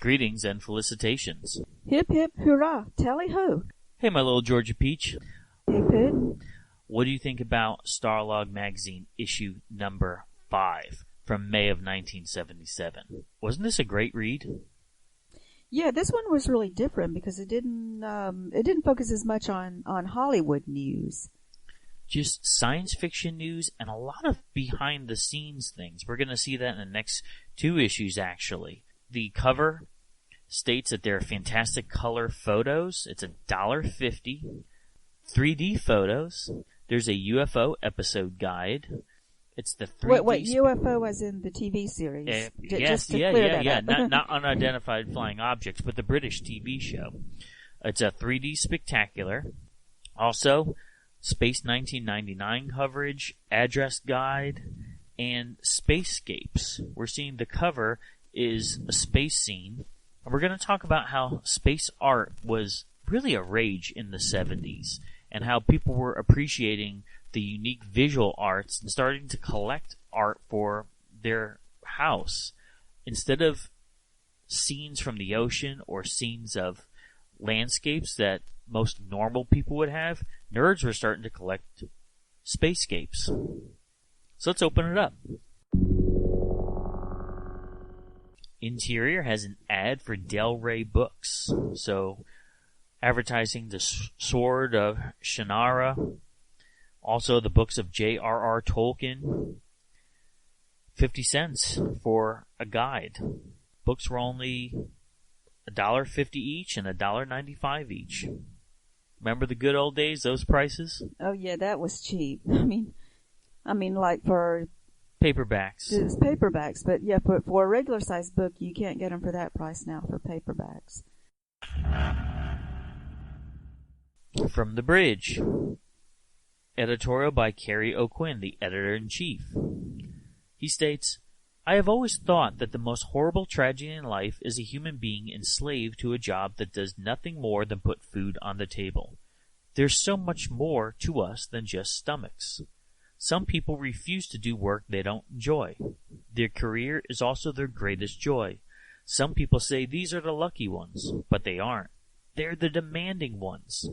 Greetings and felicitations. Hip, hip, hurrah, tally-ho. Hey, my little Georgia Peach. Hey, Pid. What do you think about Starlog magazine issue number 5 from May of 1977? Wasn't this a great read? Yeah, this one was really different because it didn't focus as much on Hollywood news. Just science fiction news and a lot of behind-the-scenes things. We're going to see that in the next 2 issues, actually. The cover states that there are fantastic color photos. It's $1.50. 3D photos. There's a UFO episode guide. It's the 3D... Wait, UFO as in the TV series? Yes, yeah. Not unidentified flying objects, but the British TV show. It's a 3D spectacular. Also, Space 1999 coverage, address guide, and spacescapes. We're seeing the cover is a space scene. And we're going to talk about how space art was really a rage in the 70s and how people were appreciating the unique visual arts and starting to collect art for their house. Instead of scenes from the ocean or scenes of landscapes that most normal people would have, nerds were starting to collect spacescapes. So let's open it up. Interior has an ad for Del Rey Books. So, advertising the Sword of Shannara. Also, the books of J.R.R. Tolkien. 50 cents for a guide. Books were only $1.50 each and $1.95 each. Remember the good old days, those prices? Oh yeah, that was cheap. I mean, like for paperbacks. It's paperbacks, but yeah, for a regular size book, you can't get them for that price now for paperbacks. From the Bridge. Editorial by Kerry O'Quinn, the editor-in-chief. He states, I have always thought that the most horrible tragedy in life is a human being enslaved to a job that does nothing more than put food on the table. There's so much more to us than just stomachs. Some people refuse to do work they don't enjoy. Their career is also their greatest joy. Some people say these are the lucky ones, but they aren't. They're the demanding ones.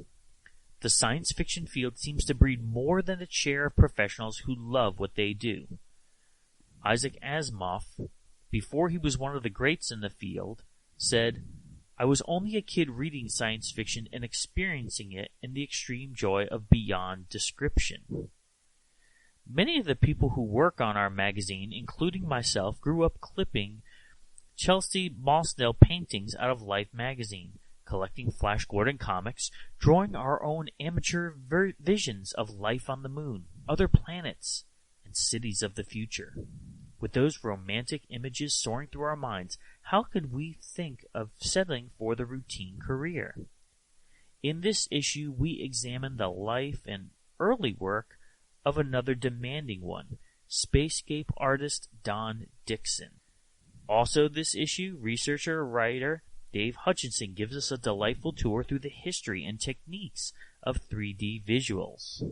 The science fiction field seems to breed more than its share of professionals who love what they do. Isaac Asimov, before he was one of the greats in the field, said, I was only a kid reading science fiction and experiencing it in the extreme joy of beyond description. Many of the people who work on our magazine, including myself, grew up clipping Chelsea Mosnell paintings out of Life magazine, collecting Flash Gordon comics, drawing our own amateur visions of life on the moon, other planets, and cities of the future. With those romantic images soaring through our minds, how could we think of settling for the routine career? In this issue, we examine the life and early work of another demanding one, spacescape artist Don Dixon. Also this issue, researcher-writer Dave Hutchinson gives us a delightful tour through the history and techniques of 3D visuals.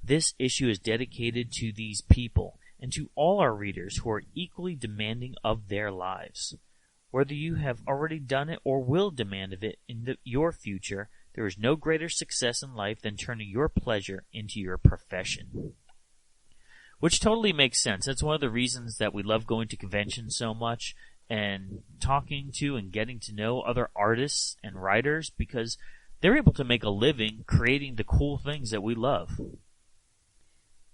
This issue is dedicated to these people and to all our readers who are equally demanding of their lives. Whether you have already done it or will demand of it in your future, there is no greater success in life than turning your pleasure into your profession. Which totally makes sense. That's one of the reasons that we love going to conventions so much and talking to and getting to know other artists and writers, because they're able to make a living creating the cool things that we love.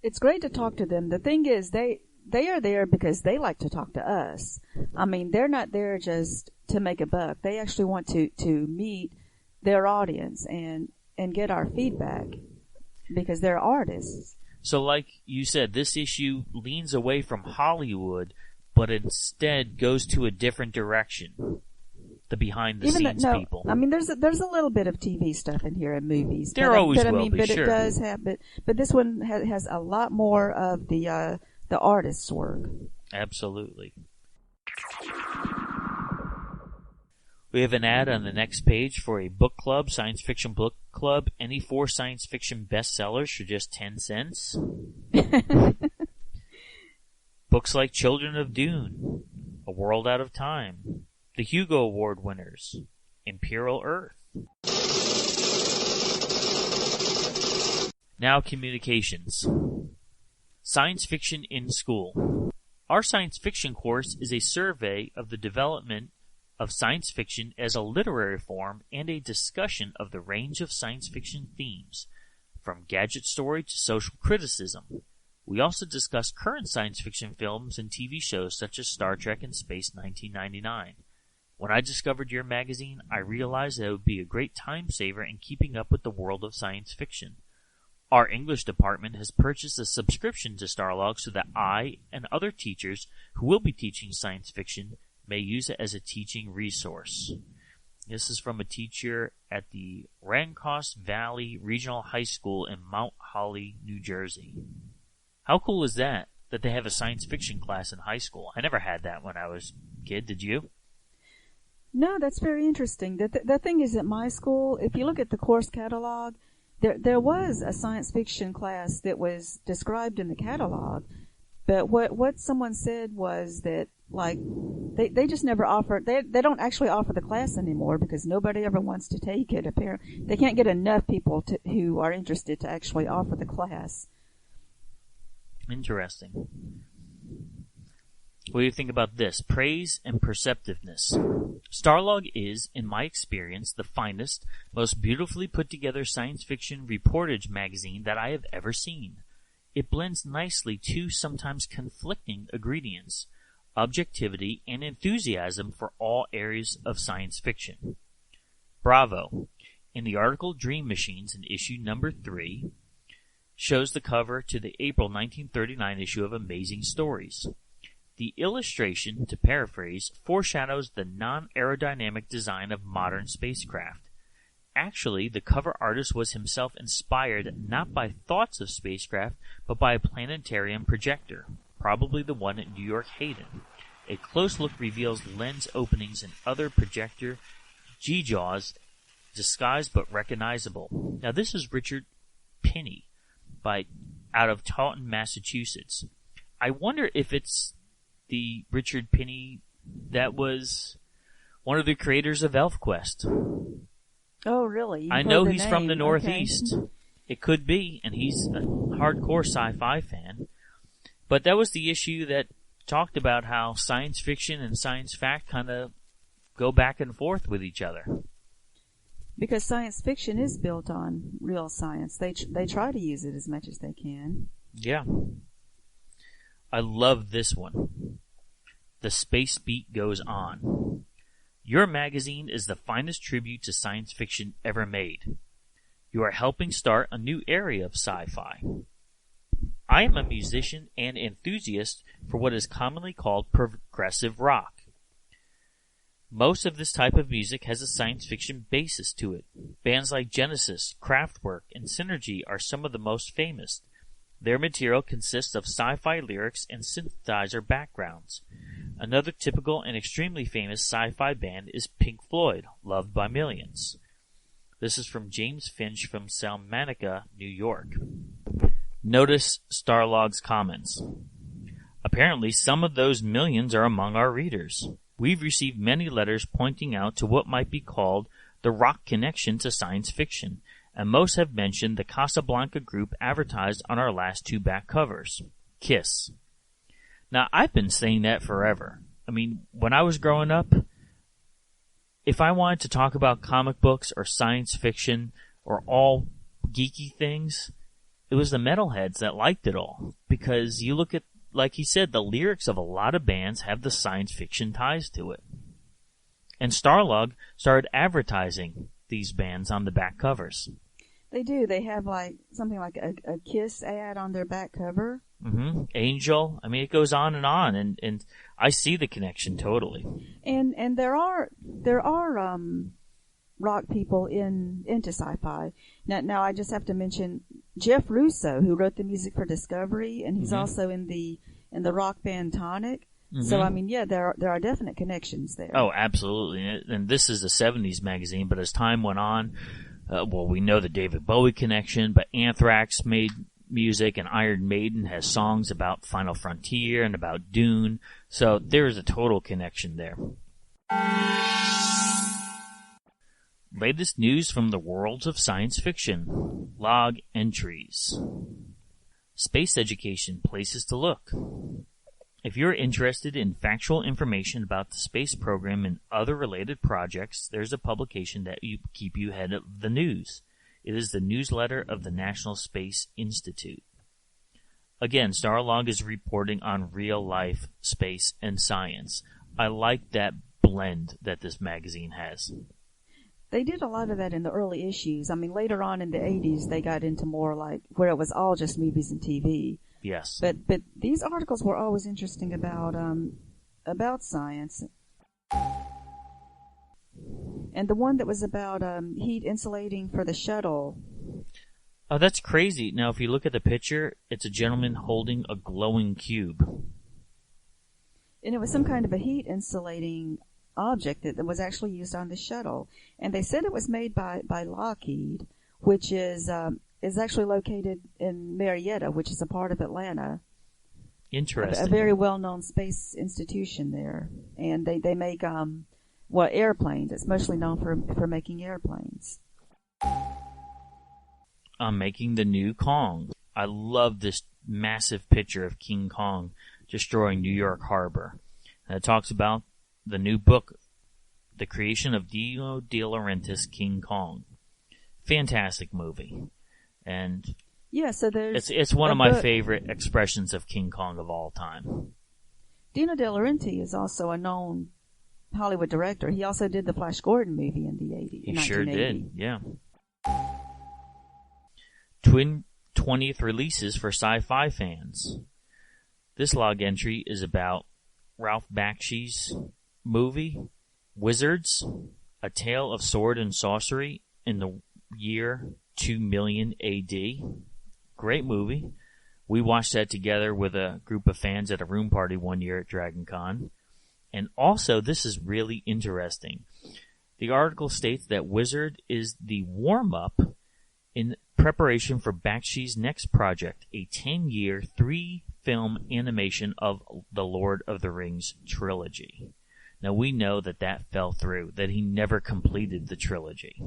It's great to talk to them. The thing is, they are there because they like to talk to us. I mean, they're not there just to make a buck. They actually want to meet their audience and get our feedback because they're artists. So like you said, this issue leans away from Hollywood, but instead goes to a different direction. The behind-the-scenes people. I mean, there's a little bit of TV stuff in here and movies. There always will be, but sure. It does have, but this one has a lot more of the artist's work. Absolutely. We have an ad on the next page for a book club, science fiction book club. Any 4 science fiction bestsellers for just 10 cents. Books like Children of Dune, A World Out of Time, The Hugo Award winners, Imperial Earth. Now communications. Science fiction in school. Our science fiction course is a survey of the development of science fiction as a literary form and a discussion of the range of science fiction themes, from gadget story to social criticism. We also discuss current science fiction films and TV shows such as Star Trek and Space 1999. When I discovered your magazine, I realized that it would be a great time saver in keeping up with the world of science fiction. Our English department has purchased a subscription to Starlog so that I and other teachers who will be teaching science fiction may use it as a teaching resource. This is from a teacher at the Rancross Valley Regional High School in Mount Holly, New Jersey. How cool is that they have a science fiction class in high school? I never had that when I was a kid. Did you? No, that's very interesting. The thing is, at my school, if you look at the course catalog, there was a science fiction class that was described in the catalog, but what someone said was that, like, they just never offer, they don't actually offer the class anymore because nobody ever wants to take it. Apparently, they can't get enough people who are interested to actually offer the class. Interesting. What do you think about this? Praise and perceptiveness. Starlog is, in my experience, the finest, most beautifully put together science fiction reportage magazine that I have ever seen. It blends nicely two sometimes conflicting ingredients, objectivity and enthusiasm for all areas of science fiction. Bravo. In the article Dream Machines in issue number 3, shows the cover to the April 1939 issue of Amazing Stories. The illustration, to paraphrase, foreshadows the non-aerodynamic design of modern spacecraft. Actually, the cover artist was himself inspired not by thoughts of spacecraft, but by a planetarium projector, probably the one at New York Hayden. A close look reveals lens openings and other projector G-jaws, disguised but recognizable. Now, this is Richard Pinney, out of Taunton, Massachusetts. I wonder if it's the Richard Pinney that was one of the creators of ElfQuest. Oh, really? I know he's from the Northeast. Okay. It could be, and he's a hardcore sci-fi fan. But that was the issue that talked about how science fiction and science fact kind of go back and forth with each other. Because science fiction is built on real science. They try to use it as much as they can. Yeah. I love this one. The Space Beat Goes On. Your magazine is the finest tribute to science fiction ever made. You are helping start a new area of sci-fi. I am a musician and enthusiast for what is commonly called progressive rock. Most of this type of music has a science fiction basis to it. Bands like Genesis, Kraftwerk, and Synergy are some of the most famous. Their material consists of sci-fi lyrics and synthesizer backgrounds. Another typical and extremely famous sci-fi band is Pink Floyd, loved by millions. This is from James Finch from Salmanica, New York. Notice Starlog's comments. Apparently, some of those millions are among our readers. We've received many letters pointing out to what might be called the rock connection to science fiction, and most have mentioned the Casablanca group advertised on our last 2 back covers. Kiss. Now, I've been saying that forever. I mean, when I was growing up, if I wanted to talk about comic books or science fiction or all geeky things, it was the metalheads that liked it all. Because you look at, like he said, the lyrics of a lot of bands have the science fiction ties to it. And Starlog started advertising these bands on the back covers. They do. They have something like a Kiss ad on their back cover. Mm-hmm. Angel. I mean, it goes on, and I see the connection totally. And there are rock people into sci-fi. Now I just have to mention Jeff Russo, who wrote the music for Discovery, and he's also in the rock band Tonic. Mm-hmm. So I mean, yeah, there are definite connections there. Oh, absolutely. And this is a 70s magazine, but as time went on, we know the David Bowie connection, but Anthrax made music, and Iron Maiden has songs about Final Frontier and about Dune. So there's a total connection there. Latest news from the worlds of science fiction. Log entries. Space education, places to look. If you're interested in factual information about the space program and other related projects, there's a publication that will keep you ahead of the news. It is the newsletter of the National Space Institute. Again, Starlog is reporting on real-life space and science. I like that blend that this magazine has. They did a lot of that in the early issues. I mean, later on in the 80s, they got into more like where it was all just movies and TV. Yes. But these articles were always interesting about science. And the one that was about heat insulating for the shuttle. Oh, that's crazy. Now, if you look at the picture, it's a gentleman holding a glowing cube. And it was some kind of a heat insulating object that was actually used on the shuttle. And they said it was made by Lockheed, which is actually located in Marietta, which is a part of Atlanta. Interesting. A very well-known space institution there. And they make, airplanes. It's mostly known for making airplanes. Making the new Kong. I love this massive picture of King Kong destroying New York Harbor. And it talks about the new book, The Creation of Dino De Laurentiis' King Kong. Fantastic movie. And yeah, so there's it's one of my favorite expressions of King Kong of all time. Dino De Laurentiis is also a known Hollywood director. He also did the Flash Gordon movie in the 80s. He sure did, yeah. Twin 20th releases for sci-fi fans. This log entry is about Ralph Bakshi's movie, Wizards, A Tale of Sword and Sorcery in the year 2 million AD. Great movie. We watched that together with a group of fans at a room party one year at Dragon Con. And also, this is really interesting. The article states that Wizard is the warm-up in preparation for Bakshi's next project, a 10-year, 3-film animation of the Lord of the Rings trilogy. Now, we know that fell through, that he never completed the trilogy.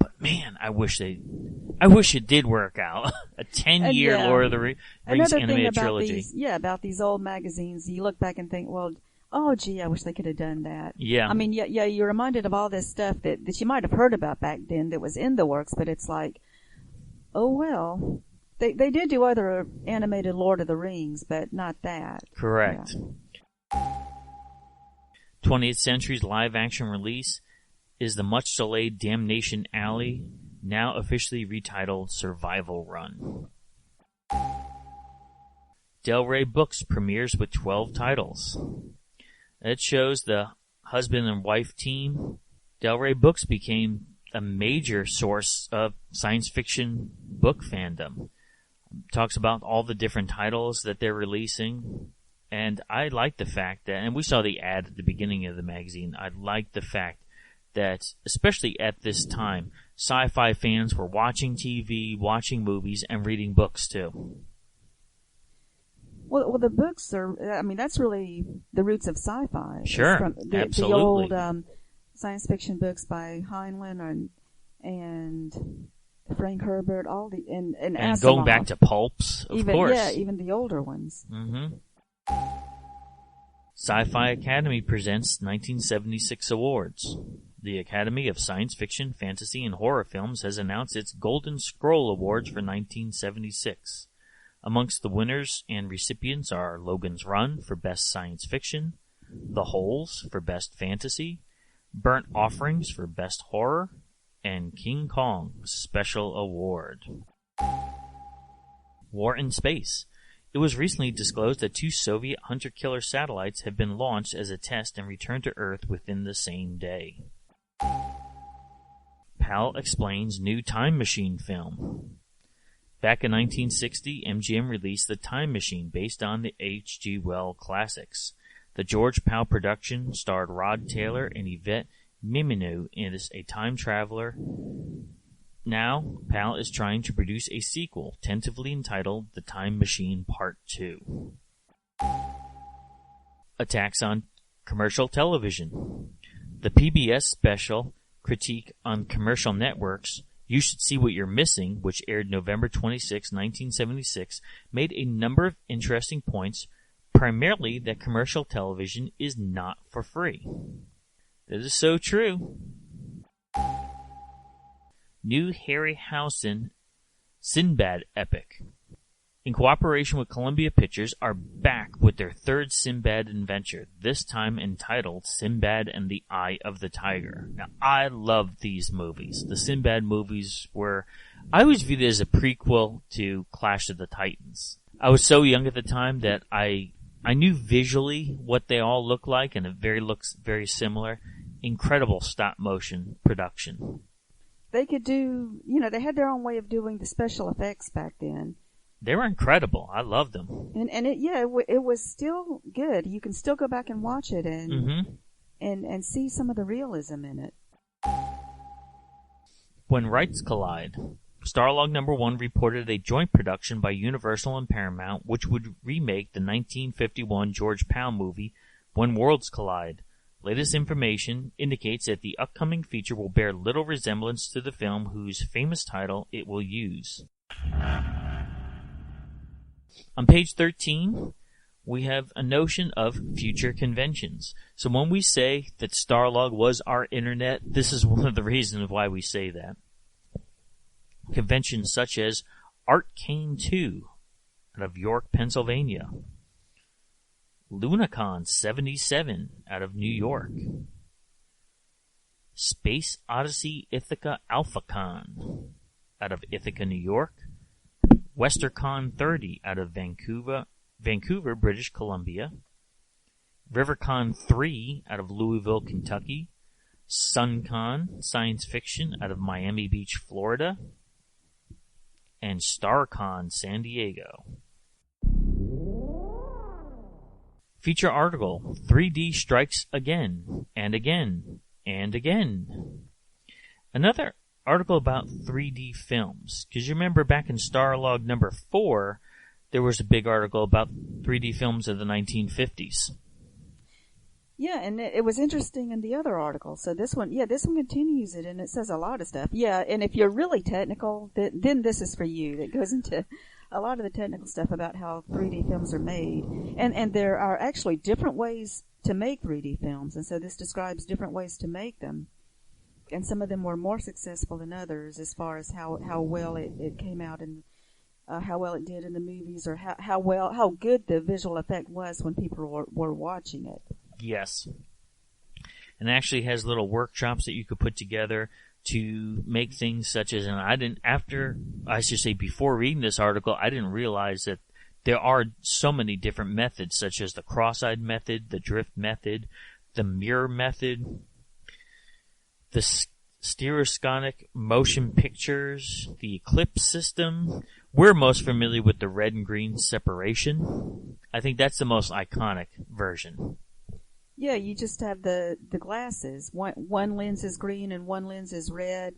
But man, I wish it did work out. A 10-year Lord of the Rings animated trilogy. About these old magazines, you look back and think, well, oh gee, I wish they could have done that. Yeah. I mean, yeah, you're reminded of all this stuff that you might have heard about back then that was in the works, but it's like, oh well. They did do other animated Lord of the Rings, but not that. Correct. Yeah. 20th Century's live-action release is the much-delayed Damnation Alley, now officially retitled Survival Run. Del Rey Books premieres with 12 titles. It shows the husband and wife team. Del Rey Books became a major source of science fiction book fandom. Talks about all the different titles that they're releasing. And I like the fact that, and we saw the ad at the beginning of the magazine, I like the fact that, especially at this time, sci-fi fans were watching TV, watching movies, and reading books too. Well, the books are, I mean, that's really the roots of sci-fi. Sure, absolutely. The old science fiction books by Heinlein and Frank Herbert, and Asimov. Going back to pulps, of course. Yeah, even the older ones. Mm-hmm. Sci-Fi Academy presents 1976 awards. The Academy of Science Fiction, Fantasy, and Horror Films has announced its Golden Scroll Awards for 1976. Amongst the winners and recipients are Logan's Run for Best Science Fiction, The Holes for Best Fantasy, Burnt Offerings for Best Horror, and King Kong Special Award. War in Space. It was recently disclosed that 2 Soviet hunter-killer satellites have been launched as a test and returned to Earth within the same day. PAL explains new Time Machine film. Back in 1960, MGM released The Time Machine based on the H.G. Wells classics. The George Pal production starred Rod Taylor and Yvette Mimieux as a time traveler. Now, PAL is trying to produce a sequel, tentatively entitled The Time Machine Part 2. Attacks on Commercial television. The PBS special, Critique on Commercial Networks, You Should See What You're Missing, which aired November 26, 1976, made a number of interesting points, primarily that commercial television is not for free. That is so true. New Harryhausen Sinbad epic. In cooperation with Columbia Pictures, are back with their third Sinbad adventure, this time entitled Sinbad and the Eye of the Tiger. Now, I love these movies. The Sinbad movies were, I always viewed it as a prequel to Clash of the Titans. I was so young at the time that I knew visually what they all look like, and it looks very similar. Incredible stop-motion production. They could do, they had their own way of doing the special effects back then. They were incredible. I loved them. And it was still good. You can still go back and watch it and see some of the realism in it. When Rights Collide. Starlog number 1 reported a joint production by Universal and Paramount, which would remake the 1951 George Pal movie, When Worlds Collide. Latest information indicates that the upcoming feature will bear little resemblance to the film whose famous title it will use. On page 13, we have a notion of future conventions. So when we say that Starlog was our internet, this is one of the reasons why we say that. Conventions such as Arcane 2 out of York, Pennsylvania. Lunacon 77 out of New York. Space Odyssey Ithaca AlphaCon out of Ithaca, New York. WesterCon 30 out of Vancouver, British Columbia. RiverCon 3 out of Louisville, Kentucky. SunCon Science Fiction out of Miami Beach, Florida. And StarCon San Diego. Feature article, 3D strikes again, and again, and again. Another article about 3D films, because you remember back in Starlog number 4, there was a big article about 3D films of the 1950s. Yeah, and it was interesting in the other article. So this one continues it, and it says a lot of stuff. Yeah, and if you're really technical, then this is for you. That goes into a lot of the technical stuff about how 3D films are made. And there are actually different ways to make 3D films, and so this describes different ways to make them. And some of them were more successful than others as far as how well it came out and how well it did in the movies, or how good the visual effect was when people were watching it. Yes. And it actually has little workshops that you could put together to make things such as, before reading this article, I didn't realize that there are so many different methods, such as the cross-eyed method, the drift method, the mirror method, the stereoscopic motion pictures, the eclipse system. We're most familiar with the red and green separation. I think that's the most iconic version. Yeah, you just have the glasses. One lens is green and one lens is red.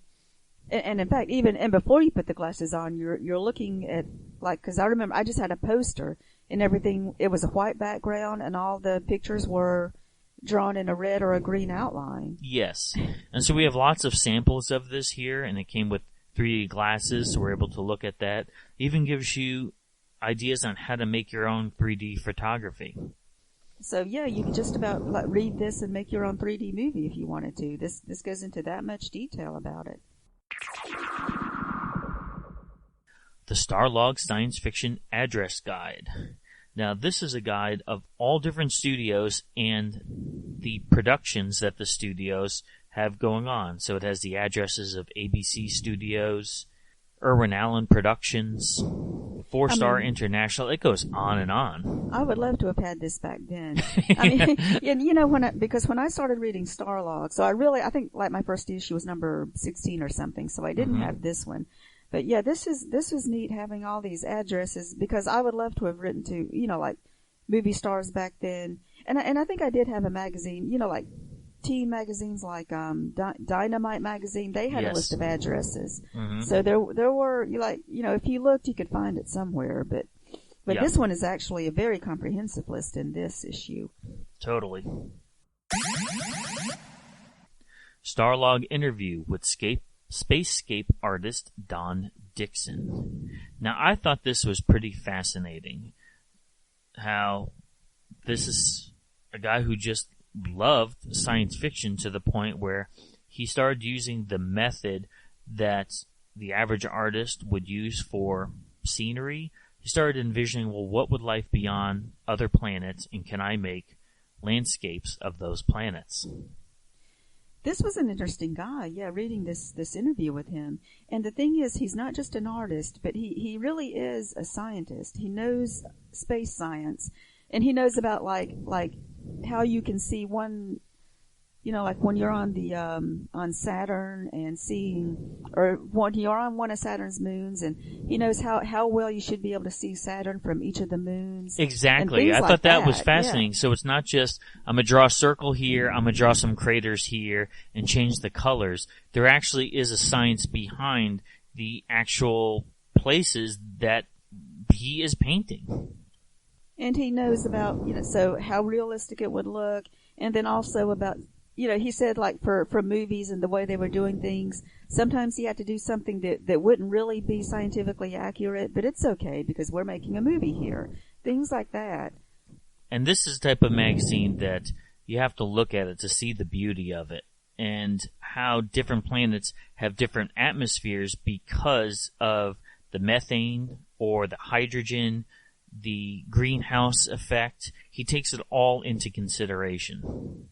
And in fact, even before you put the glasses on, you're looking at, because I remember I just had a poster and everything. It was a white background and all the pictures were drawn in a red or a green outline. Yes. And so we have lots of samples of this here, and it came with 3D glasses, so we're able to look at that. It even gives you ideas on how to make your own 3D photography. So yeah, you can just about read this and make your own 3D movie if you wanted to. This goes into that much detail about it. The Starlog Science Fiction Address Guide. Now, this is a guide of all different studios and the productions that the studios have going on. So it has the addresses of ABC Studios, Irwin Allen Productions, 4-Star International. It goes on and on. I would love to have had this back then. Because when I started reading Starlog, so I think my first issue was number 16 or something, so I didn't have this one. But yeah, this was neat having all these addresses, because I would love to have written to, movie stars back then. And I think I did have a magazine, like teen magazines like Dynamite magazine. They had a list of addresses. Mm-hmm. So there were, if you looked, you could find it somewhere. But this one is actually a very comprehensive list in this issue. Totally. Starlog interview with Spacescape artist Don Dixon. Now, I thought this was pretty fascinating. How this is a guy who just loved science fiction to the point where he started using the method that the average artist would use for scenery. He started envisioning, well, what would life be on other planets, and can I make landscapes of those planets? This was an interesting guy, reading this interview with him. And the thing is, he's not just an artist, but he really is a scientist. He knows space science, and he knows about like how you can see one, like when you're on the on Saturn and seeing, or when you're on one of Saturn's moons, and he knows how well you should be able to see Saturn from each of the moons. Exactly. I thought that was fascinating. Yeah. So it's not just, I'm going to draw a circle here, I'm going to draw some craters here, and change the colors. There actually is a science behind the actual places that he is painting. And he knows about, so how realistic it would look, and then also about, he said like for movies and the way they were doing things, sometimes he had to do something that wouldn't really be scientifically accurate, but it's okay because we're making a movie here. Things like that. And this is the type of magazine that you have to look at it to see the beauty of it and how different planets have different atmospheres because of the methane or the hydrogen, the greenhouse effect. He takes it all into consideration.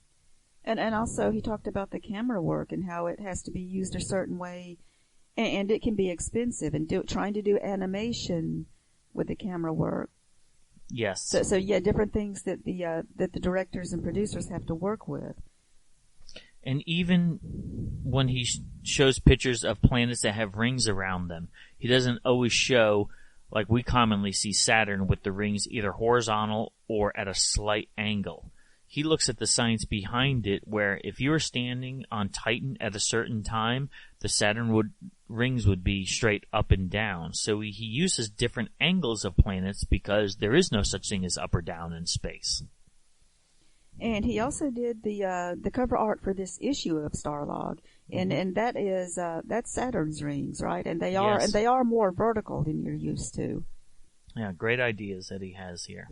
And also he talked about the camera work and how it has to be used a certain way, and it can be expensive, and trying to do animation with the camera work. Yes. So different things that the directors and producers have to work with. And even when he shows pictures of planets that have rings around them, he doesn't always show, like we commonly see Saturn with the rings either horizontal or at a slight angle. He looks at the science behind it, where if you were standing on Titan at a certain time, the Saturn rings would be straight up and down. So he uses different angles of planets because there is no such thing as up or down in space. And he also did the cover art for this issue of Starlog, and that is that's Saturn's rings, right? And they are more vertical than you're used to. Yeah, great ideas that he has here.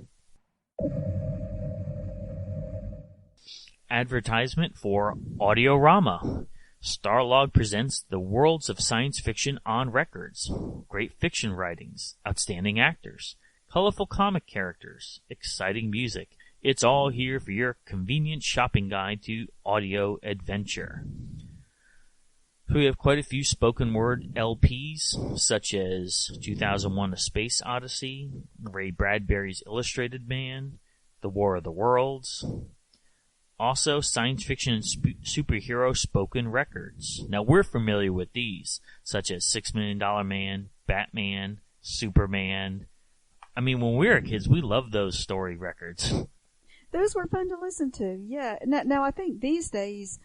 Advertisement for Audiorama. Starlog presents the worlds of science fiction on records. Great fiction writings, outstanding actors, colorful comic characters, exciting music. It's all here for your convenient shopping guide to audio adventure. We have quite a few spoken word LPs, such as 2001: A Space Odyssey, Ray Bradbury's Illustrated Man, The War of the Worlds. Also, science fiction and superhero spoken records. Now, we're familiar with these, such as $6 Million Man, Batman, Superman. I mean, when we were kids, we loved those story records. Those were fun to listen to, yeah. Now I think these days,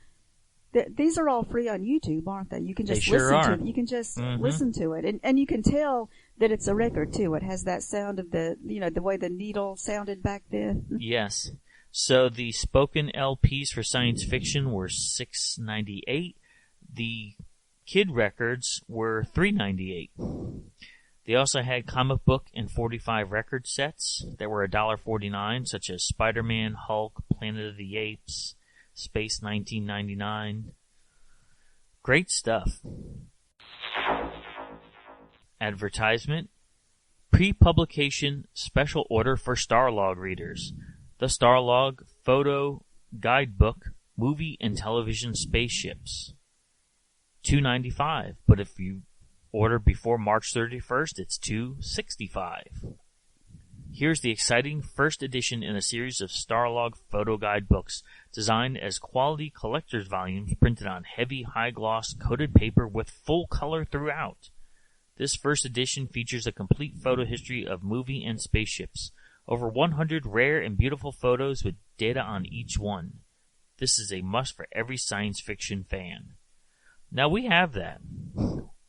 these are all free on YouTube, aren't they? You can just You can just listen to it, and you can tell that it's a record too. It has that sound of the way the needle sounded back then. Yes. So the spoken LPs for science fiction were $6.98. The kid records were $3.98. They also had comic book and 45 record sets that were $1.49, such as Spider-Man, Hulk, Planet of the Apes, Space 1999. Great stuff. Advertisement. Pre-publication special order for Starlog readers. The Starlog Photo Guidebook, Movie and Television Spaceships. $2.95, but if you order before March 31st, it's $2.65. Here's the exciting first edition in a series of Starlog photo guide books designed as quality collector's volumes printed on heavy high-gloss coated paper with full color throughout. This first edition features a complete photo history of movie and spaceships, over 100 rare and beautiful photos with data on each one. This is a must for every science fiction fan. Now we have that.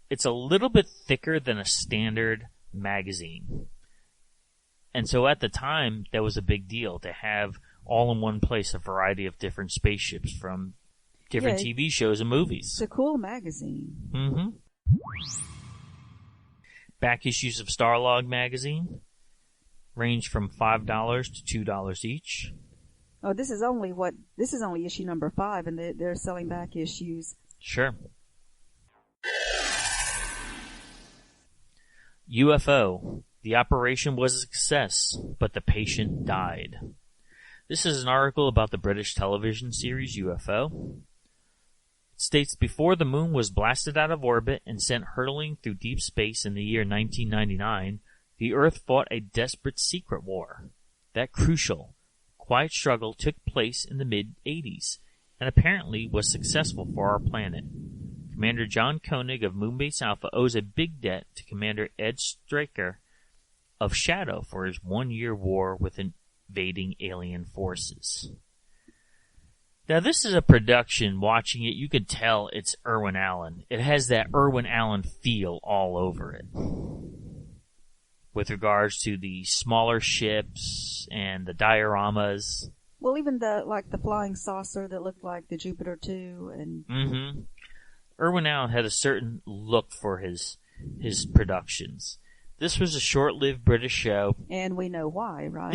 It's a little bit thicker than a standard magazine. And so at the time, that was a big deal to have all in one place, a variety of different spaceships from different TV shows and movies. It's a cool magazine. Mm-hmm. Back issues of Starlog magazine range from $5 to $2 each. Oh, this is only issue number 5, and they're selling back issues. Sure. UFO. The operation was a success, but the patient died. This is an article about the British television series UFO. It states before the moon was blasted out of orbit and sent hurtling through deep space in the year 1999, the Earth fought a desperate secret war. That crucial, quiet struggle took place in the mid-'80s and apparently was successful for our planet. Commander John Koenig of Moonbase Alpha owes a big debt to Commander Ed Straker of Shadow for his one-year war with invading alien forces. Now, this is a production. Watching it, you can tell it's Irwin Allen. It has that Irwin Allen feel all over it. With regards to the smaller ships and the dioramas. Well, even the flying saucer that looked like the Jupiter 2 and... Mm-hmm. Irwin Allen had a certain look for his productions. This was a short-lived British show. And we know why, right?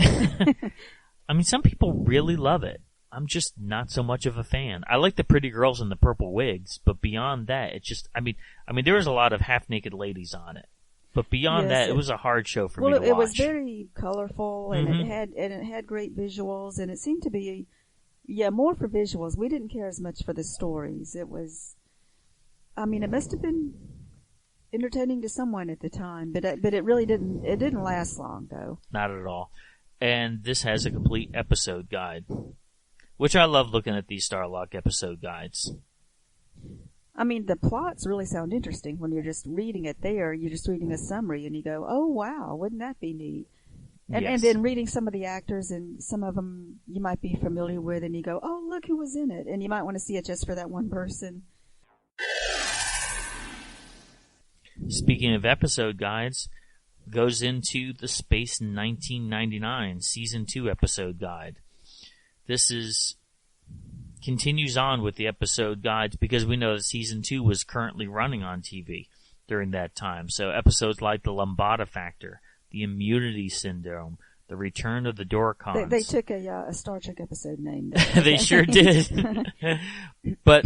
I mean, some people really love it. I'm just not so much of a fan. I like the pretty girls in the purple wigs, but beyond that, it just, I mean, there was a lot of half-naked ladies on it. But beyond that, it was a hard show for me to watch. Well, it was very colorful, and it had great visuals, and it seemed to be, more for visuals. We didn't care as much for the stories. It was, I mean, it must have been entertaining to someone at the time, but it really didn't. It didn't last long, though. Not at all. And this has a complete episode guide, which I love looking at these Starlog episode guides. I mean, the plots really sound interesting when you're just reading it there. You're just reading a summary, and you go, "Oh wow, wouldn't that be neat?" And then reading some of the actors, and some of them you might be familiar with, and you go, "Oh, look who was in it," and you might want to see it just for that one person. Speaking of episode guides, goes into the Space 1999 Season 2 episode guide. This continues on with the episode guides because we know that Season 2 was currently running on TV during that time. So episodes like the Lambada Factor, the Immunity Syndrome, the Return of the Dorcons. They took a Star Trek episode name. They sure did. But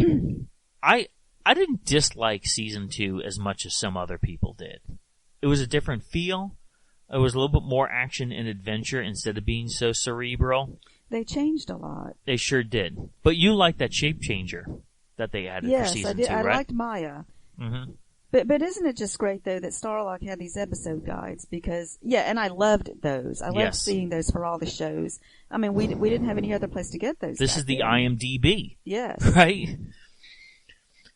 I didn't dislike Season 2 as much as some other people did. It was a different feel. It was a little bit more action and adventure instead of being so cerebral. They changed a lot. They sure did. But you liked that shape changer that they added for Season 2, right? Yes, I liked Maya. Mm-hmm. But isn't it just great, though, that Starlog had these episode guides? Because, and I loved those. I loved seeing those for all the shows. I mean, we didn't have any other place to get those. This is the IMDb. Yes. Right?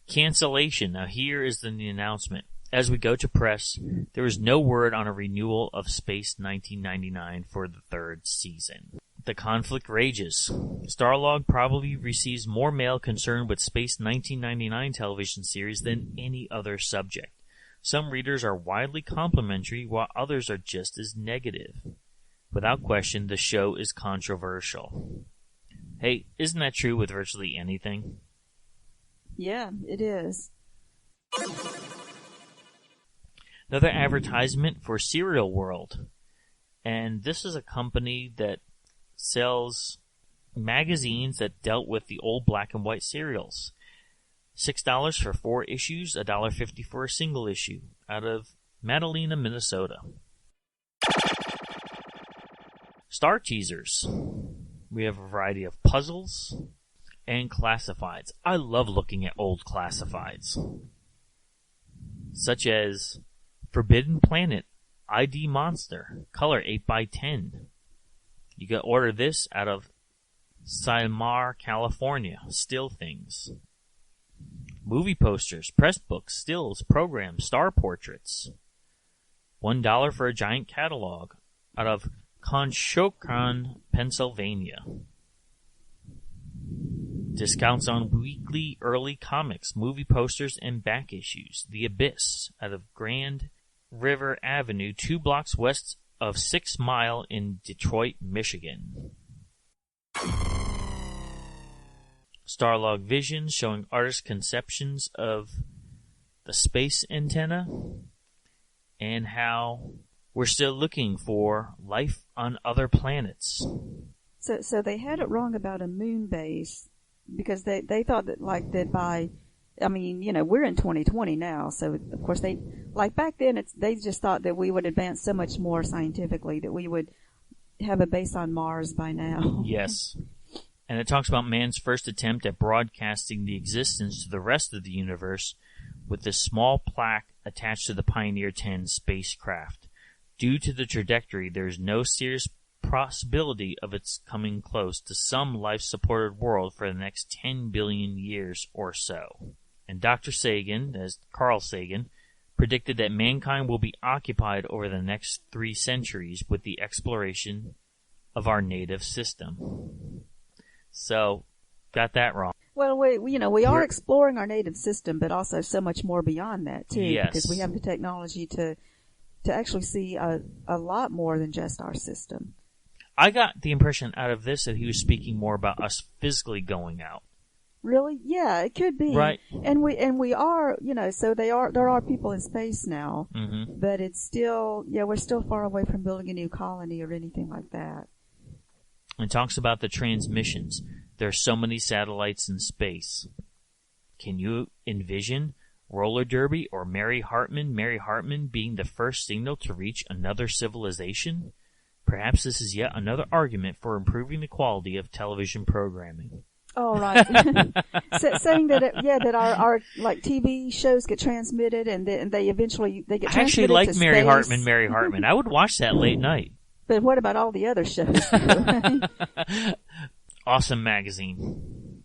Cancellation. Now, here is the announcement. As we go to press, there is no word on a renewal of Space 1999 for the third season. The conflict rages. Starlog probably receives more mail concerned with Space 1999 television series than any other subject. Some readers are widely complimentary, while others are just as negative. Without question, the show is controversial. Hey, isn't that true with virtually anything? Yeah, it is. Another advertisement for Cereal World. And this is a company that sells magazines that dealt with the old black and white cereals. $6 for 4 issues, $1.50 for a single issue, out of Madalena, Minnesota. Star teasers. We have a variety of puzzles and classifieds. I love looking at old classifieds, such as Forbidden Planet, ID Monster, color 8x10. You can order this out of Sylmar, California. Still things. Movie posters, press books, stills, programs, star portraits. $1 for a giant catalog out of Conshohocken, Pennsylvania. Discounts on weekly early comics, movie posters, and back issues. The Abyss out of Grand River Avenue, 2 blocks west of 6 Mile in Detroit, Michigan. Starlog visions showing artists' conceptions of the space antenna, and how we're still looking for life on other planets. So they had it wrong about a moon base, because they thought that by, I mean, we're in 2020 now, so of course back then they just thought that we would advance so much more scientifically that we would have a base on Mars by now. Yes. And it talks about man's first attempt at broadcasting the existence to the rest of the universe with this small plaque attached to the Pioneer 10 spacecraft. Due to the trajectory, there is no serious possibility of its coming close to some life-supported world for the next 10 billion years or so. And Dr. Sagan, as Carl Sagan, predicted that mankind will be occupied over the next 3 centuries with the exploration of our native system. So, got that wrong. Well, we are exploring our native system, but also so much more beyond that too, yes. Because we have the technology to actually see a lot more than just our system. I got the impression out of this that he was speaking more about us physically going out. Really? Yeah, it could be. Right. And we are, so there are people in space now, mm-hmm. but it's still, we're still far away from building a new colony or anything like that. It talks about the transmissions. There are so many satellites in space. Can you envision roller derby or Mary Hartman being the first signal to reach another civilization? Perhaps this is yet another argument for improving the quality of television programming. Oh, right. Saying that, that our TV shows get transmitted and they get transmitted I actually like to Mary space. Hartman. I would watch that late night. But what about all the other shows? Awesome magazine.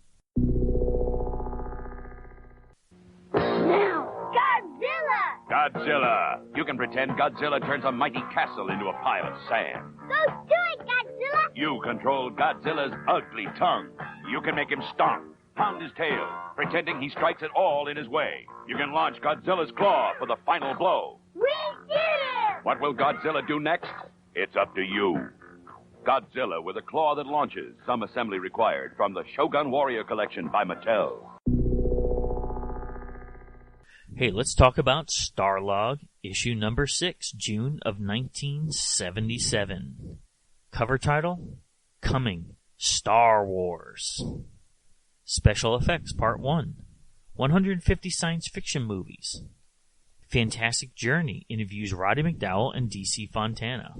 Now, Godzilla! Godzilla! You can pretend Godzilla turns a mighty castle into a pile of sand. Go do it, Godzilla! You control Godzilla's ugly tongue. You can make him stomp, pound his tail, pretending he strikes it all in his way. You can launch Godzilla's claw for the final blow. We did it! What will Godzilla do next? It's up to you. Godzilla with a claw that launches. Some assembly required from the Shogun Warrior Collection by Mattel. Hey, let's talk about Starlog, issue number 6, June of 1977. Cover title, Coming, Star Wars. Special Effects, Part 1. 150 science fiction movies. Fantastic Journey interviews Roddy McDowall and DC Fontana.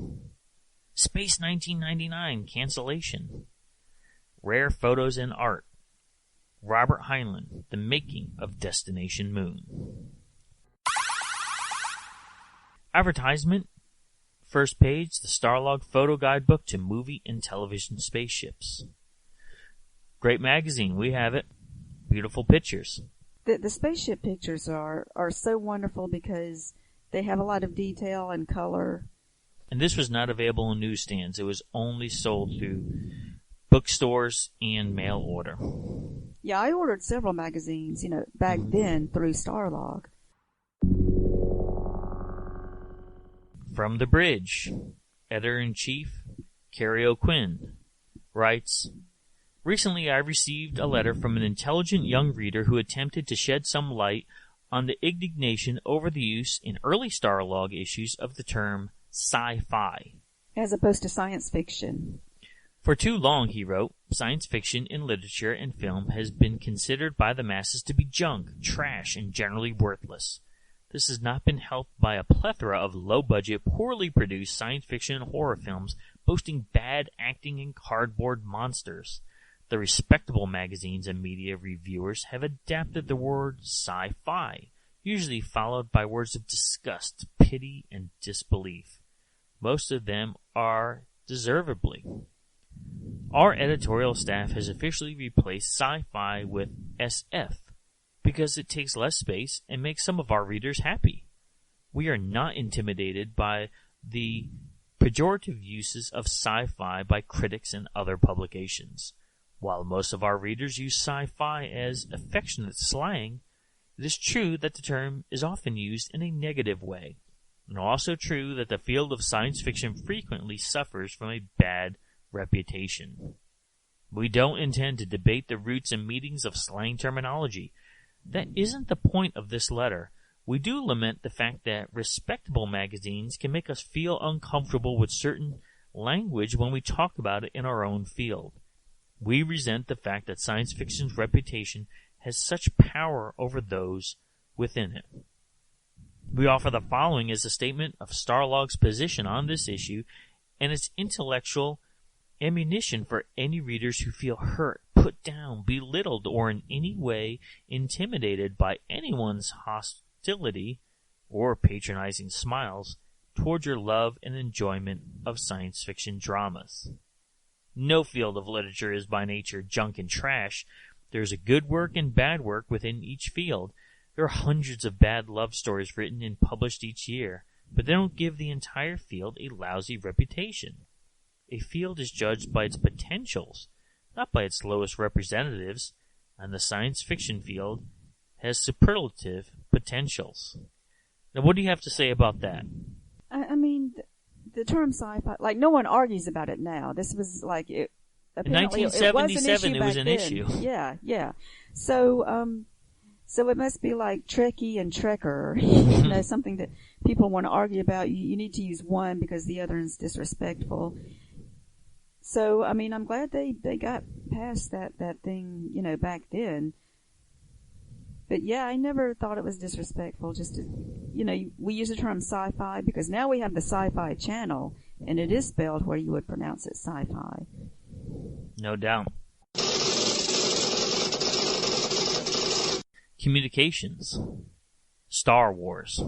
Space 1999 cancellation. Rare photos and art. Robert Heinlein, The Making of Destination Moon. Advertisement. First page, the Starlog photo guidebook to movie and television spaceships. Great magazine, we have it. Beautiful pictures. The spaceship pictures are so wonderful because they have a lot of detail and color. And this was not available in newsstands. It was only sold through bookstores and mail order. Yeah, I ordered several magazines, back then through Starlog. From the Bridge, Editor-in-Chief Carrie O'Quinn writes, Recently I received a letter from an intelligent young reader who attempted to shed some light on the indignation over the use in early Starlog issues of the term sci-fi. As opposed to science fiction. For too long, he wrote, science fiction in literature and film has been considered by the masses to be junk, trash, and generally worthless. This has not been helped by a plethora of low-budget, poorly produced science fiction and horror films boasting bad acting and cardboard monsters. The respectable magazines and media reviewers have adapted the word sci-fi, usually followed by words of disgust, pity, and disbelief. Most of them are deservedly. Our editorial staff has officially replaced sci-fi with SF because it takes less space and makes some of our readers happy. We are not intimidated by the pejorative uses of sci-fi by critics and other publications. While most of our readers use sci-fi as affectionate slang, it is true that the term is often used in a negative way, and also true that the field of science fiction frequently suffers from a bad reputation. We don't intend to debate the roots and meanings of slang terminology. That isn't the point of this letter. We do lament the fact that respectable magazines can make us feel uncomfortable with certain language when we talk about it in our own field. We resent the fact that science fiction's reputation has such power over those within it. We offer the following as a statement of Starlog's position on this issue and its intellectual ammunition for any readers who feel hurt, put down, belittled, or in any way intimidated by anyone's hostility or patronizing smiles toward your love and enjoyment of science fiction dramas. No field of literature is by nature junk and trash. There's a good work and bad work within each field. There are hundreds of bad love stories written and published each year, but they don't give the entire field a lousy reputation. A field is judged by its potentials, not by its lowest representatives, and the science fiction field has superlative potentials. Now, what do you have to say about that? I mean, the term sci-fi, like, no one argues about it now. This was like, in 1977, it was an issue. Yeah. So it must be like Trekkie and Trekker, something that people want to argue about. You need to use one because the other is disrespectful. So, I mean, I'm glad they got past that thing, back then. But yeah, I never thought it was disrespectful. Just to, we use the term sci-fi because now we have the Sci-Fi Channel, and it is spelled where you would pronounce it sci-fi. No doubt. Communications. Star Wars.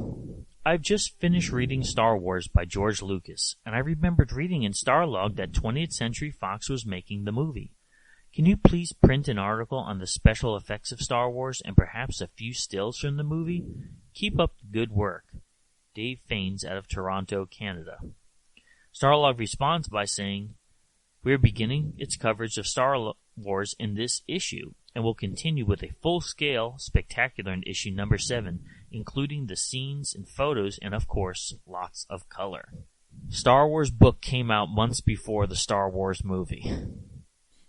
I've just finished reading Star Wars by George Lucas, and I remembered reading in Starlog that 20th Century Fox was making the movie. Can you please print an article on the special effects of Star Wars and perhaps a few stills from the movie? Keep up the good work. Dave Faines out of Toronto, Canada. Starlog responds by saying, "We're beginning its coverage of Star Wars in this issue, and will continue with a full-scale spectacular in issue number 7, including the scenes and photos and, of course, lots of color." Star Wars book came out months before the Star Wars movie.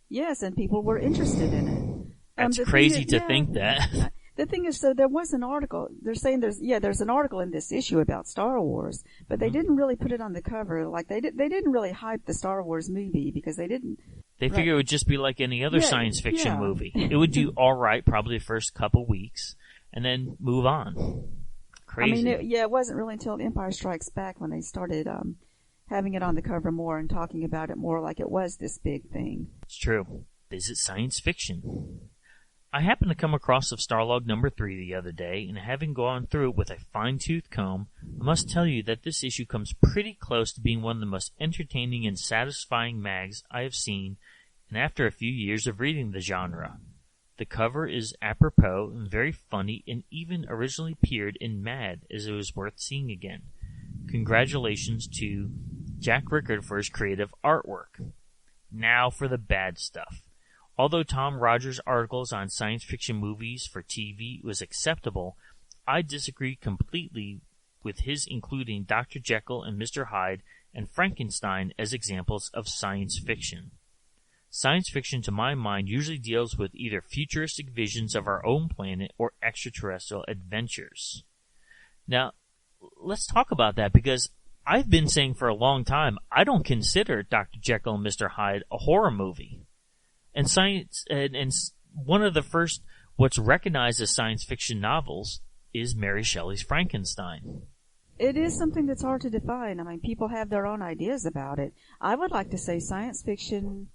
Yes, and people were interested in it. That's crazy to think that. The thing is, so there was an article. They're saying there's an article in this issue about Star Wars, but they didn't really put it on the cover. Like they didn't really hype the Star Wars movie because they didn't. They figure it would just be like any other science fiction movie. It would do all right probably the first couple weeks, and then move on. Crazy. I mean, it wasn't really until Empire Strikes Back when they started having it on the cover more and talking about it more like it was this big thing. It's true. Is it science fiction? I happened to come across of Starlog number 3 the other day, and having gone through it with a fine-tooth comb, I must tell you that this issue comes pretty close to being one of the most entertaining and satisfying mags I have seen, and after a few years of reading the genre. The cover is apropos and very funny, and even originally appeared in Mad, as it was worth seeing again. Congratulations to Jack Rickard for his creative artwork. Now for the bad stuff. Although Tom Rogers' articles on science fiction movies for TV was acceptable, I disagree completely with his including Dr. Jekyll and Mr. Hyde and Frankenstein as examples of science fiction. Science fiction, to my mind, usually deals with either futuristic visions of our own planet or extraterrestrial adventures. Now, let's talk about that because I've been saying for a long time I don't consider Dr. Jekyll and Mr. Hyde a horror movie. And science, and one of the first what's recognized as science fiction novels is Mary Shelley's Frankenstein. It is something that's hard to define. I mean, people have their own ideas about it. I would like to say science fiction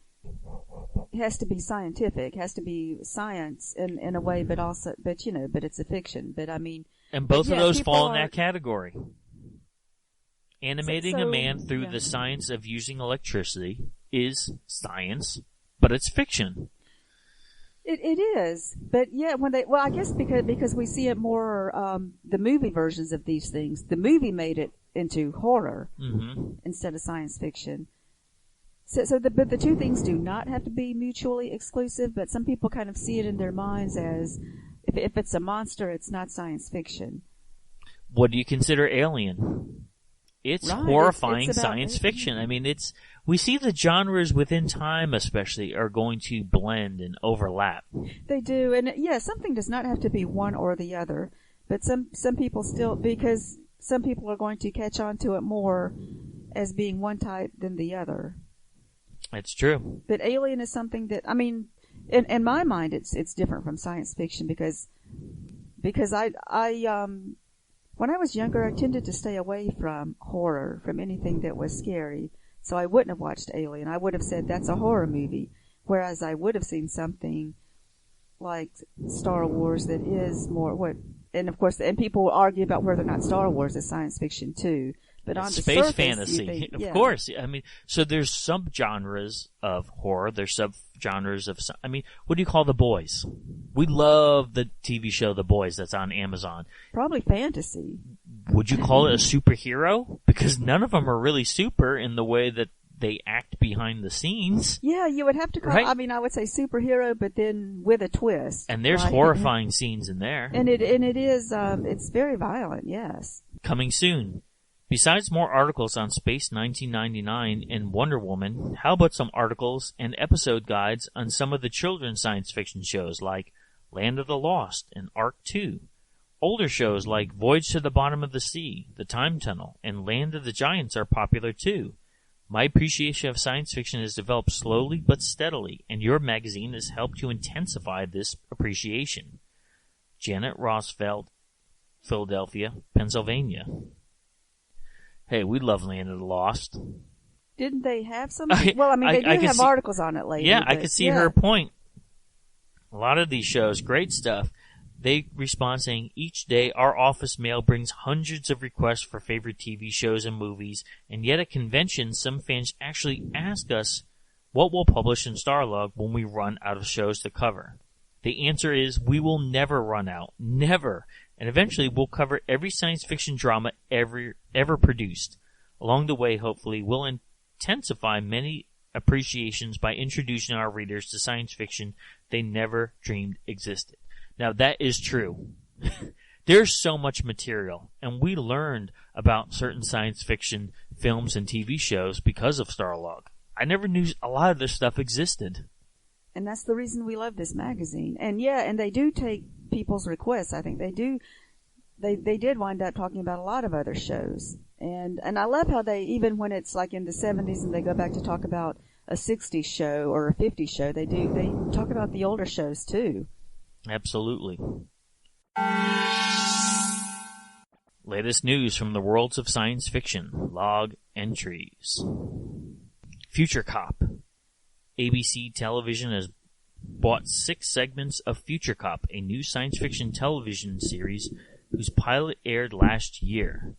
has to be scientific, has to be science in a way, but it's a fiction. But I mean, and both of those fall in that category. Animating a man through the science of using electricity is science. But it's fiction. It is, but I guess because we see it more the movie versions of these things. The movie made it into horror instead of science fiction. But the two things do not have to be mutually exclusive. But some people kind of see it in their minds as if it's a monster, it's not science fiction. What do you consider Alien? It's Right, horrifying it's about- science fiction. I mean, we see the genres within time especially are going to blend and overlap. They do, and yeah, something does not have to be one or the other, but some people still, because some people are going to catch on to it more as being one type than the other. It's true. But Alien is something that, I mean, in my mind, it's different from science fiction because I when I was younger, I tended to stay away from horror, from anything that was scary. So I wouldn't have watched Alien. I would have said that's a horror movie, whereas I would have seen something like Star Wars that is more what. And of course, and people will argue about whether or not Star Wars is science fiction too. But on the space surface, fantasy, you think, of course. I mean, so there's subgenres of horror. There's subgenres of. I mean, what do you call The Boys? We love the TV show The Boys that's on Amazon. Probably fantasy. Would you call it a superhero? Because none of them are really super in the way that they act behind the scenes. Yeah, you would have to call. Right? I mean, I would say superhero, but then with a twist. And there's right? horrifying scenes in there. And it is it's very violent. Yes. Coming soon. Besides more articles on Space 1999 and Wonder Woman, how about some articles and episode guides on some of the children's science fiction shows like Land of the Lost and Ark 2? Older shows like Voyage to the Bottom of the Sea, The Time Tunnel, and Land of the Giants are popular too. My appreciation of science fiction has developed slowly but steadily, and your magazine has helped to intensify this appreciation. Janet Rosfeld, Philadelphia, Pennsylvania. Hey, we love Land of the Lost. Didn't they have some? Well, I mean, they do have articles on it lately. Yeah, I could see her point. A lot of these shows, great stuff. They respond saying, each day our office mail brings hundreds of requests for favorite TV shows and movies, and yet at conventions some fans actually ask us what we'll publish in Starlog when we run out of shows to cover. The answer is we will never run out. Never. And eventually we'll cover every science fiction drama ever produced. Along the way, hopefully, we'll intensify many appreciations by introducing our readers to science fiction they never dreamed existed. Now, that is true. There's so much material, and we learned about certain science fiction films and TV shows because of Starlog. I never knew a lot of this stuff existed. And that's the reason we love this magazine. And yeah, and they do take people's requests. I think they do. They did wind up talking about a lot of other shows. And I love how they, even when it's like in the 70s and they go back to talk about a 60s show or a 50s show, they talk about the older shows too. Absolutely. Latest news from the worlds of science fiction. Log entries. Future Cop. ABC Television has bought 6 segments of Future Cop, a new science fiction television series whose pilot aired last year.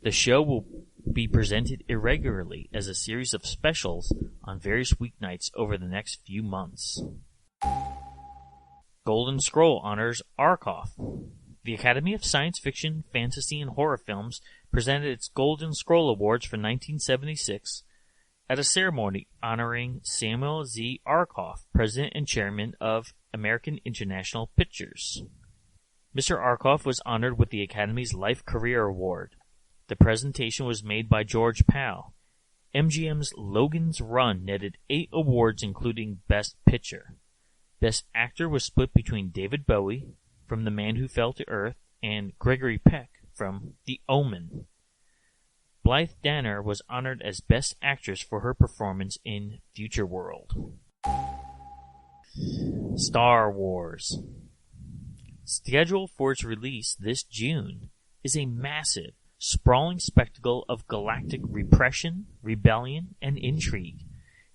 The show will be presented irregularly as a series of specials on various weeknights over the next few months. Golden Scroll honors Arkoff. The Academy of Science Fiction, Fantasy, and Horror Films presented its Golden Scroll Awards for 1976 at a ceremony honoring Samuel Z. Arkoff, President and Chairman of American International Pictures. Mr. Arkoff was honored with the Academy's Life Career Award. The presentation was made by George Pal. MGM's Logan's Run netted 8 awards, including Best Picture. Best Actor was split between David Bowie, from The Man Who Fell to Earth, and Gregory Peck, from The Omen. Blythe Danner was honored as Best Actress for her performance in Future World. Star Wars. Scheduled for its release this June is a massive, sprawling spectacle of galactic repression, rebellion, and intrigue,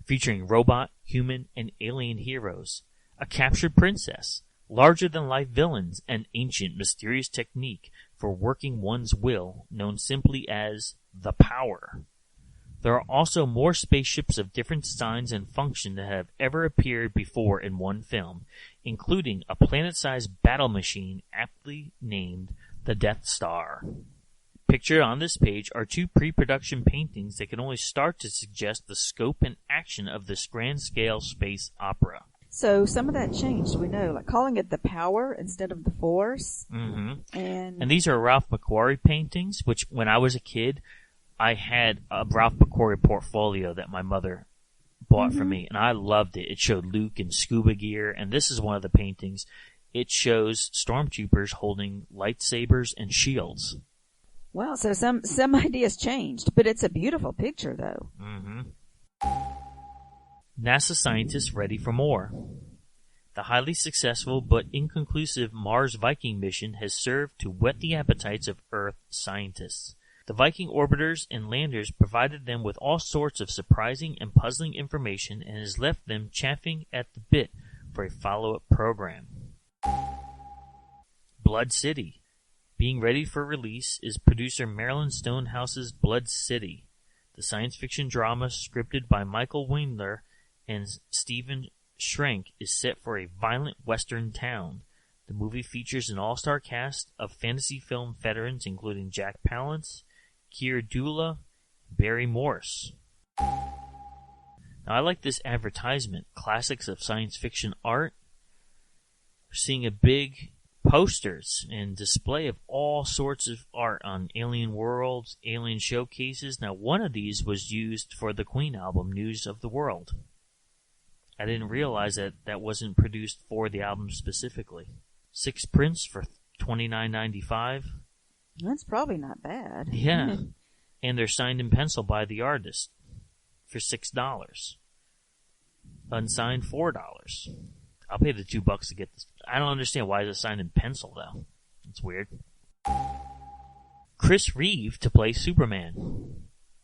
featuring robot, human, and alien heroes, a captured princess, larger-than-life villains, and ancient mysterious technique for working one's will known simply as the Power. There are also more spaceships of different designs and function that have ever appeared before in one film, including a planet-sized battle machine aptly named the Death Star. Pictured on this page are 2 pre-production paintings that can only start to suggest the scope and action of this grand-scale space opera. So some of that changed, we know, like calling it the power instead of the force. Mm-hmm. And these are Ralph Mcquarrie paintings, which when I was a kid, I had a Ralph Mcquarrie portfolio that my mother bought for me, and I loved it. It showed Luke in scuba gear, and this is one of the paintings. It shows stormtroopers holding lightsabers and shields. wow, so some ideas changed, but it's a beautiful picture, though. Mm-hmm. NASA scientists ready for more. The highly successful but inconclusive Mars Viking mission has served to whet the appetites of Earth scientists. The Viking orbiters and landers provided them with all sorts of surprising and puzzling information and has left them champing at the bit for a follow-up program. Blood City. Being ready for release is producer Marilyn Stonehouse's Blood City, the science fiction drama scripted by Michael Wendler and Stephen Schrenk is set for a violent western town. The movie features an all-star cast of fantasy film veterans including Jack Palance, Keir Dullea, Barry Morse. Now I like this advertisement, Classics of Science Fiction Art. We're seeing a big posters and display of all sorts of art on alien worlds, alien showcases. Now one of these was used for the Queen album, News of the World. I didn't realize that wasn't produced for the album specifically. 6 prints for $29.95. That's probably not bad. Yeah. And they're signed in pencil by the artist for $6. Unsigned $4. I'll pay the $2 to get this. I don't understand why it's signed in pencil though. It's weird. Chris Reeve to play Superman.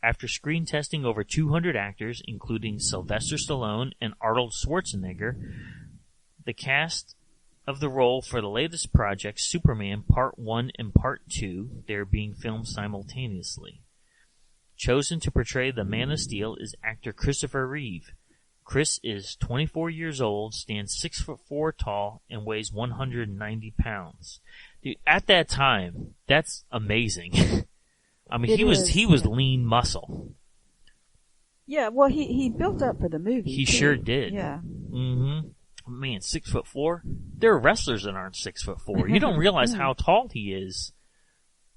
After screen testing over 200 actors, including Sylvester Stallone and Arnold Schwarzenegger, the cast of the role for the latest project, Superman Part 1 and Part 2, they're being filmed simultaneously. Chosen to portray the Man of Steel is actor Christopher Reeve. Chris is 24 years old, stands 6'4" tall, and weighs 190 pounds. Dude, at that time, that's amazing. I mean, he was lean muscle. Yeah, well, he built up for the movie. He too. sure did. Yeah. Mm-hmm. Man, 6'4". There are wrestlers that aren't 6'4". You don't realize how tall he is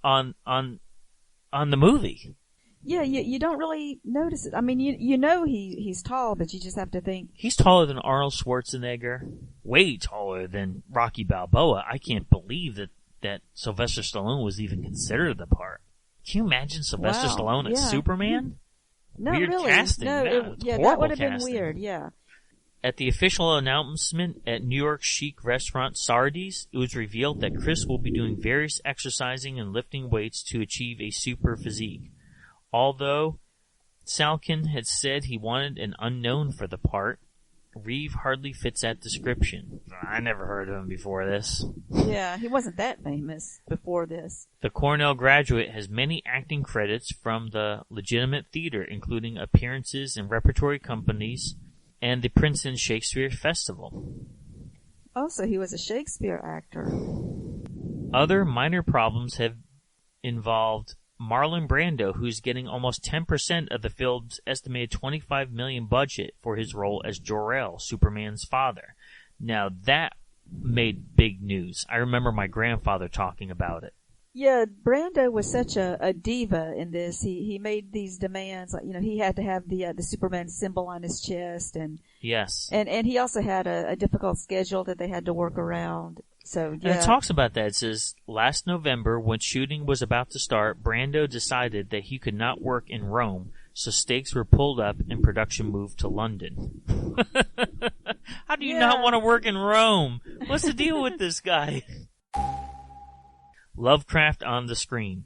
on the movie. Yeah, you don't really notice it. I mean, you know he's tall, but you just have to think. He's taller than Arnold Schwarzenegger. Way taller than Rocky Balboa. I can't believe that Sylvester Stallone was even considered the part. Can you imagine Sylvester Stallone as Superman? No, weird really. casting. No, that would have been weird, yeah. At the official announcement at New York chic restaurant Sardi's, it was revealed that Chris will be doing various exercising and lifting weights to achieve a super physique. Although Salkin had said he wanted an unknown for the part, Reeve hardly fits that description. I never heard of him before this. Yeah, he wasn't that famous before this. The Cornell graduate has many acting credits from the legitimate theater, including appearances in repertory companies and the Princeton Shakespeare Festival. Also, he was a Shakespeare actor. Other minor problems have involved Marlon Brando, who's getting almost 10% of the film's estimated $25 million budget for his role as Jor-El, Superman's father. Now that made big news. I remember my grandfather talking about it. Yeah, Brando was such a diva in this. He made these demands, like, you know, he had to have the Superman symbol on his chest, and yes, and he also had a difficult schedule that they had to work around. So yeah. And it talks about that. It says, last November, when shooting was about to start, Brando decided that he could not work in Rome, so stakes were pulled up and production moved to London. How do you not want to work in Rome? What's the deal with this guy? Lovecraft on the screen.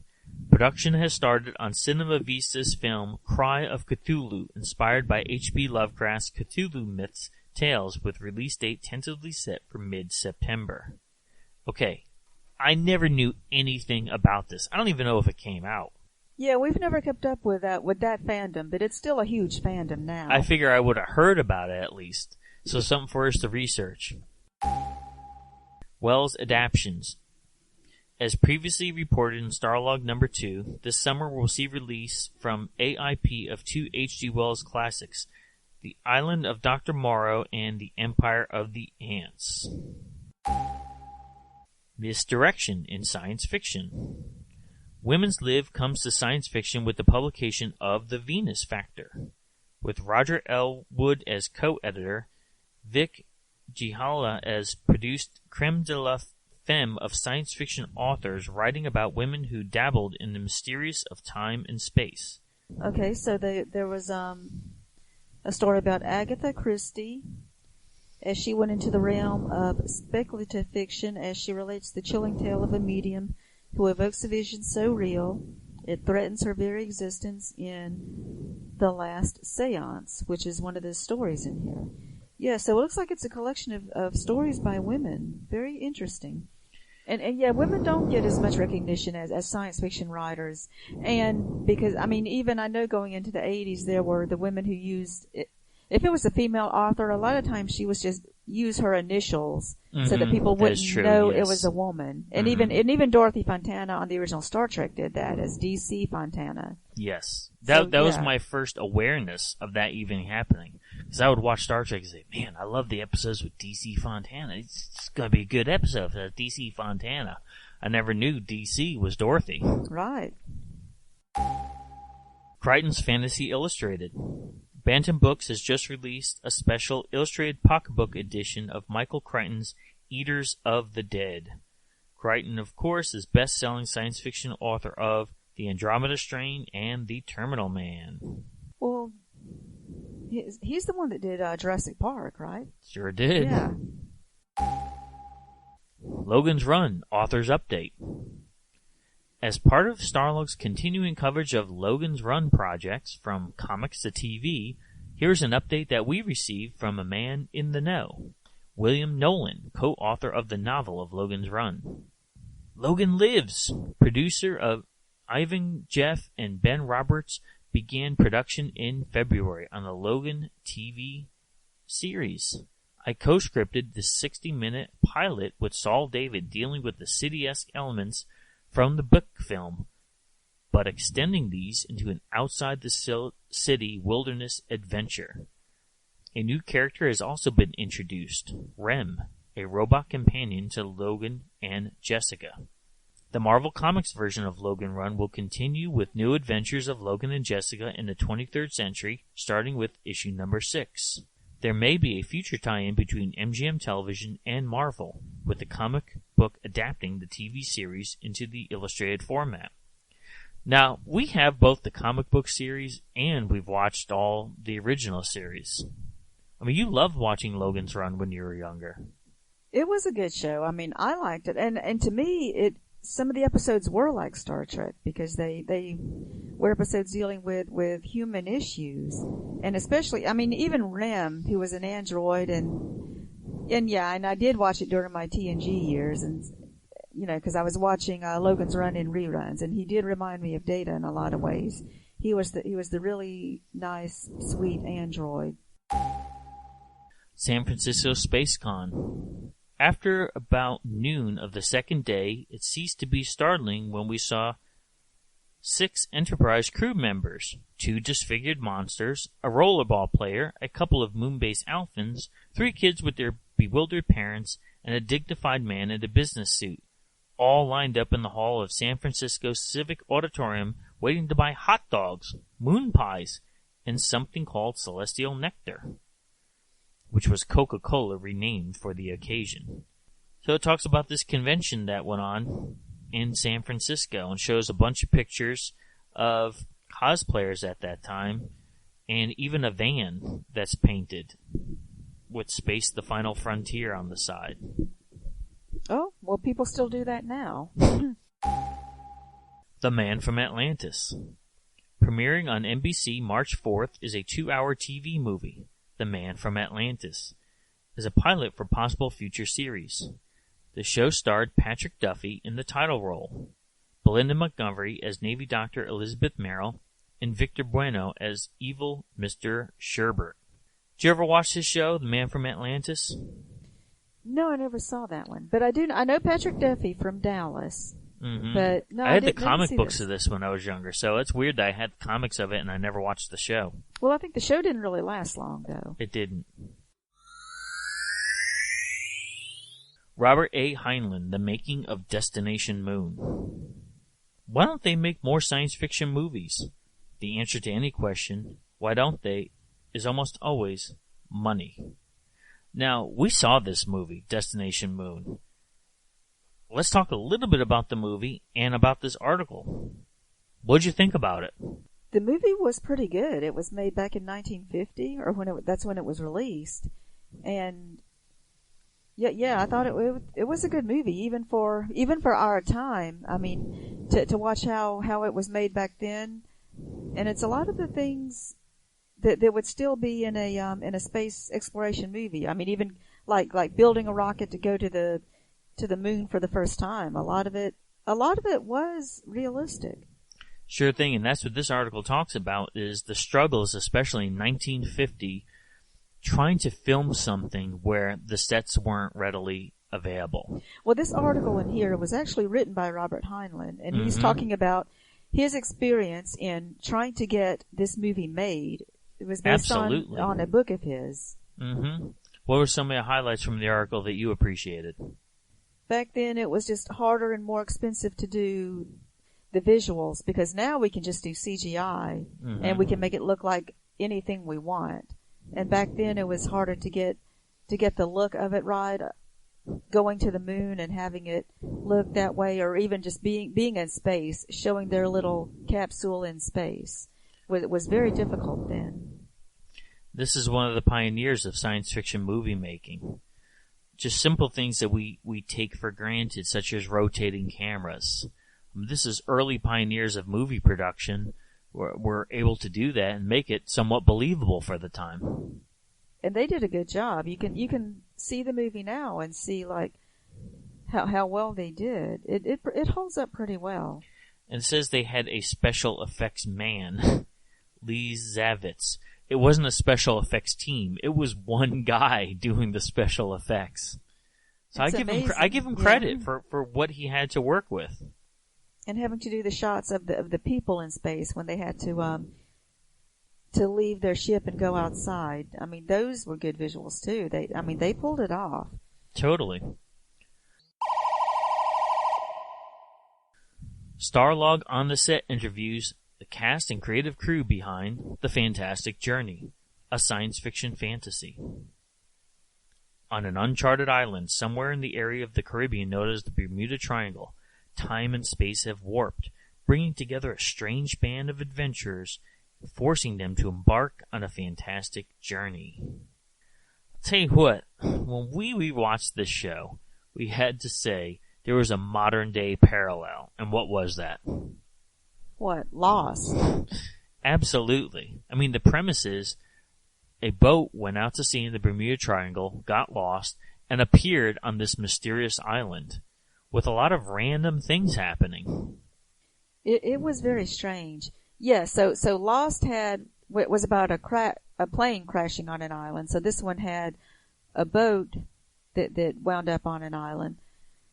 Production has started on Cinema Vista's film Cry of Cthulhu, inspired by H.P. Lovecraft's Cthulhu myths tales, with release date tentatively set for mid-September. Okay, I never knew anything about this. I don't even know if it came out. Yeah, we've never kept up with that fandom, but it's still a huge fandom now. I figure I would have heard about it at least. So something for us to research. Wells Adaptions. As previously reported in Starlog number 2, this summer we'll see release from AIP of 2 H.G. Wells classics, The Island of Dr. Morrow, and The Empire of the Ants. Misdirection in science fiction. Women's Live comes to science fiction with the publication of The Venus Factor, with Roger L. Wood as co-editor, Vic Gihala as produced creme de la femme of science fiction authors writing about women who dabbled in the mysterious of time and space. Okay, so there was a story about Agatha Christie as she went into the realm of speculative fiction as she relates the chilling tale of a medium who evokes a vision so real it threatens her very existence in The Last Seance, which is one of the stories in here. Yeah, so it looks like it's a collection of stories by women. Very interesting. And yeah, women don't get as much recognition as science fiction writers. And because, I mean, even I know going into the 80s, there were the women who used it. If it was a female author, a lot of times she was just use her initials so that people wouldn't know it was a woman. And even Dorothy Fontana on the original Star Trek did that as DC Fontana. Yes. That was my first awareness of that even happening. Because I would watch Star Trek and say, man, I love the episodes with DC Fontana. It's going to be a good episode for DC Fontana. I never knew DC was Dorothy. Right. Crichton's Fantasy Illustrated. Bantam Books has just released a special illustrated pocketbook edition of Michael Crichton's Eaters of the Dead. Crichton, of course, is best-selling science fiction author of The Andromeda Strain and The Terminal Man. Well, he's the one that did Jurassic Park, right? Sure did. Yeah. Logan's Run, Author's Update. As part of Starlog's continuing coverage of Logan's Run projects, from comics to TV, here's an update that we received from a man in the know. William Nolan, co-author of the novel of Logan's Run. Logan Lives, producer of Ivan, Jeff, and Ben Roberts, began production in February on the Logan TV series. I co-scripted the 60-minute pilot with Saul David dealing with the city-esque elements from the book film, but extending these into an outside-the-city wilderness adventure. A new character has also been introduced, Rem, a robot companion to Logan and Jessica. The Marvel Comics version of Logan Run will continue with new adventures of Logan and Jessica in the 23rd century, starting with issue number 6. There may be a future tie-in between MGM Television and Marvel, with the comic book adapting the TV series into the illustrated format. Now, we have both the comic book series and we've watched all the original series. I mean, you loved watching Logan's Run when you were younger. It was a good show. I mean, I liked it. And to me, some of the episodes were like Star Trek because they were episodes dealing with human issues. And especially, I mean, even Rem, who was an android, and I did watch it during my TNG years, and because I was watching Logan's Run in reruns, and he did remind me of Data in a lot of ways. He was the really nice, sweet android. San Francisco Space Con. After about noon of the second day, it ceased to be startling when we saw 6 Enterprise crew members, 2 disfigured monsters, a rollerball player, a couple of moon-based Alphans, 3 kids with their bewildered parents, and a dignified man in a business suit, all lined up in the hall of San Francisco's Civic Auditorium waiting to buy hot dogs, moon pies, and something called Celestial Nectar, which was Coca-Cola renamed for the occasion. So it talks about this convention that went on in San Francisco and shows a bunch of pictures of cosplayers at that time and even a van that's painted with Space the Final Frontier on the side. Oh, well, people still do that now. The Man from Atlantis. Premiering on NBC March 4th is a 2-hour TV movie. The Man from Atlantis is a pilot for possible future series. The show starred Patrick Duffy in the title role, Belinda Montgomery as Navy Doctor Elizabeth Merrill, and Victor Bueno as evil Mr. Sherbert. Did you ever watch this show, The Man from Atlantis? No, I never saw that one. But I know Patrick Duffy from Dallas. Mm-hmm. But no, I had the didn't comic see books this. of this when I was younger, so it's weird that I had comics of it and I never watched the show. Well, I think the show didn't really last long, though. It didn't. Robert A. Heinlein, The Making of Destination Moon. Why don't they make more science fiction movies? The answer to any question, why don't they, is almost always money. Now, we saw this movie, Destination Moon. Let's talk a little bit about the movie and about this article. What'd you think about it? The movie was pretty good. It was made back in 1950, or that's when it was released, and yeah, I thought it was a good movie, even for our time. I mean, to watch how it was made back then, and it's a lot of the things that would still be in a space exploration movie. I mean, even like building a rocket to go to the moon for the first time. A lot of it was realistic. Sure thing, and that's what this article talks about, is the struggles, especially in 1950, trying to film something where the sets weren't readily available. Well, this article in here was actually written by Robert Heinlein, and he's talking about his experience in trying to get this movie made. It was based on a book of his. Mm-hmm. What were some of the highlights from the article that you appreciated? Back then, it was just harder and more expensive to do the visuals, because now we can just do CGI, and we can make it look like anything we want. And back then, it was harder to get the look of it right, going to the moon and having it look that way, or even just being in space, showing their little capsule in space. It was very difficult then. This is one of the pioneers of science fiction movie making. Just simple things that we take for granted, such as rotating cameras. This is early pioneers of movie production. Were able to do that and make it somewhat believable for the time. And they did a good job. You can see the movie now and see like how well they did. It holds up pretty well. And it says they had a special effects man, Lee Zavitz. It wasn't a special effects team. It was one guy doing the special effects. So I give him credit for what he had to work with. And having to do the shots of the people in space when they had to leave their ship and go outside. I mean, those were good visuals too. They pulled it off. Totally. Starlog on the set interviews the cast and creative crew behind The Fantastic Journey, a science fiction fantasy. On an uncharted island somewhere in the area of the Caribbean known as the Bermuda Triangle, time and space have warped, bringing together a strange band of adventurers, forcing them to embark on a fantastic journey. I'll tell you what, when we watched this show, we had to say there was a modern-day parallel. And what was that? What? Lost. Absolutely. I mean, the premise is a boat went out to sea in the Bermuda Triangle, got lost, and appeared on this mysterious island, with a lot of random things happening. It was very strange. Yeah, so Lost was about a plane crashing on an island. So this one had a boat that wound up on an island.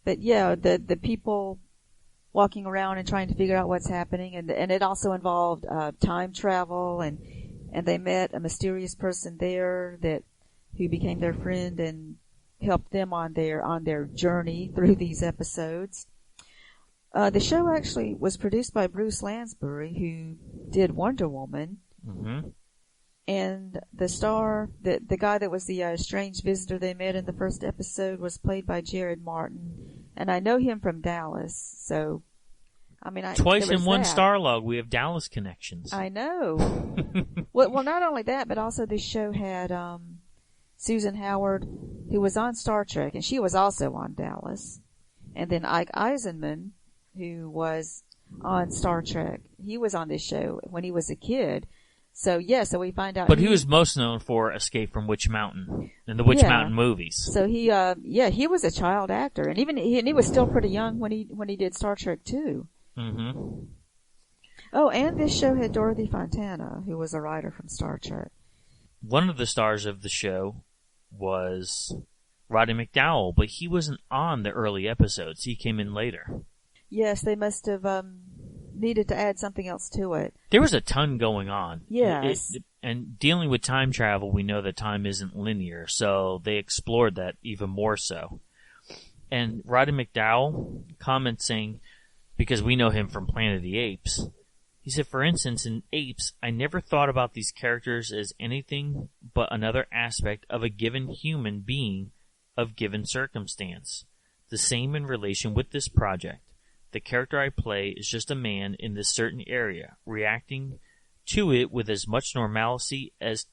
But yeah, the people walking around and trying to figure out what's happening, and it also involved time travel, and they met a mysterious person there who became their friend and helped them on their journey through these episodes. The show actually was produced by Bruce Lansbury, who did Wonder Woman. Mm-hmm. And the guy that was the strange visitor they met in the first episode was played by Jared Martin. And I know him from Dallas, so, I mean, twice in one Starlog, we have Dallas connections. I know. well, not only that, but also this show had, Susan Howard, who was on Star Trek, and she was also on Dallas. And then Ike Eisenman, who was on Star Trek. He was on this show when he was a kid. So we find out. But he was most known for Escape from Witch Mountain and the Witch Mountain movies. So he was a child actor, and even he was still pretty young when he did Star Trek too. Mm-hmm. Oh, and this show had Dorothy Fontana, who was a writer from Star Trek. One of the stars of the show was Roddy McDowall, but he wasn't on the early episodes. He came in later. Yes, they must have needed to add something else to it. There was a ton going on. Yes. And dealing with time travel, we know that time isn't linear, so they explored that even more so. And Roddy McDowell comments saying, because we know him from Planet of the Apes, he said, for instance, in Apes, I never thought about these characters as anything but another aspect of a given human being of given circumstance. The same in relation with this project. The character I play is just a man in this certain area, reacting to it with as much normalcy as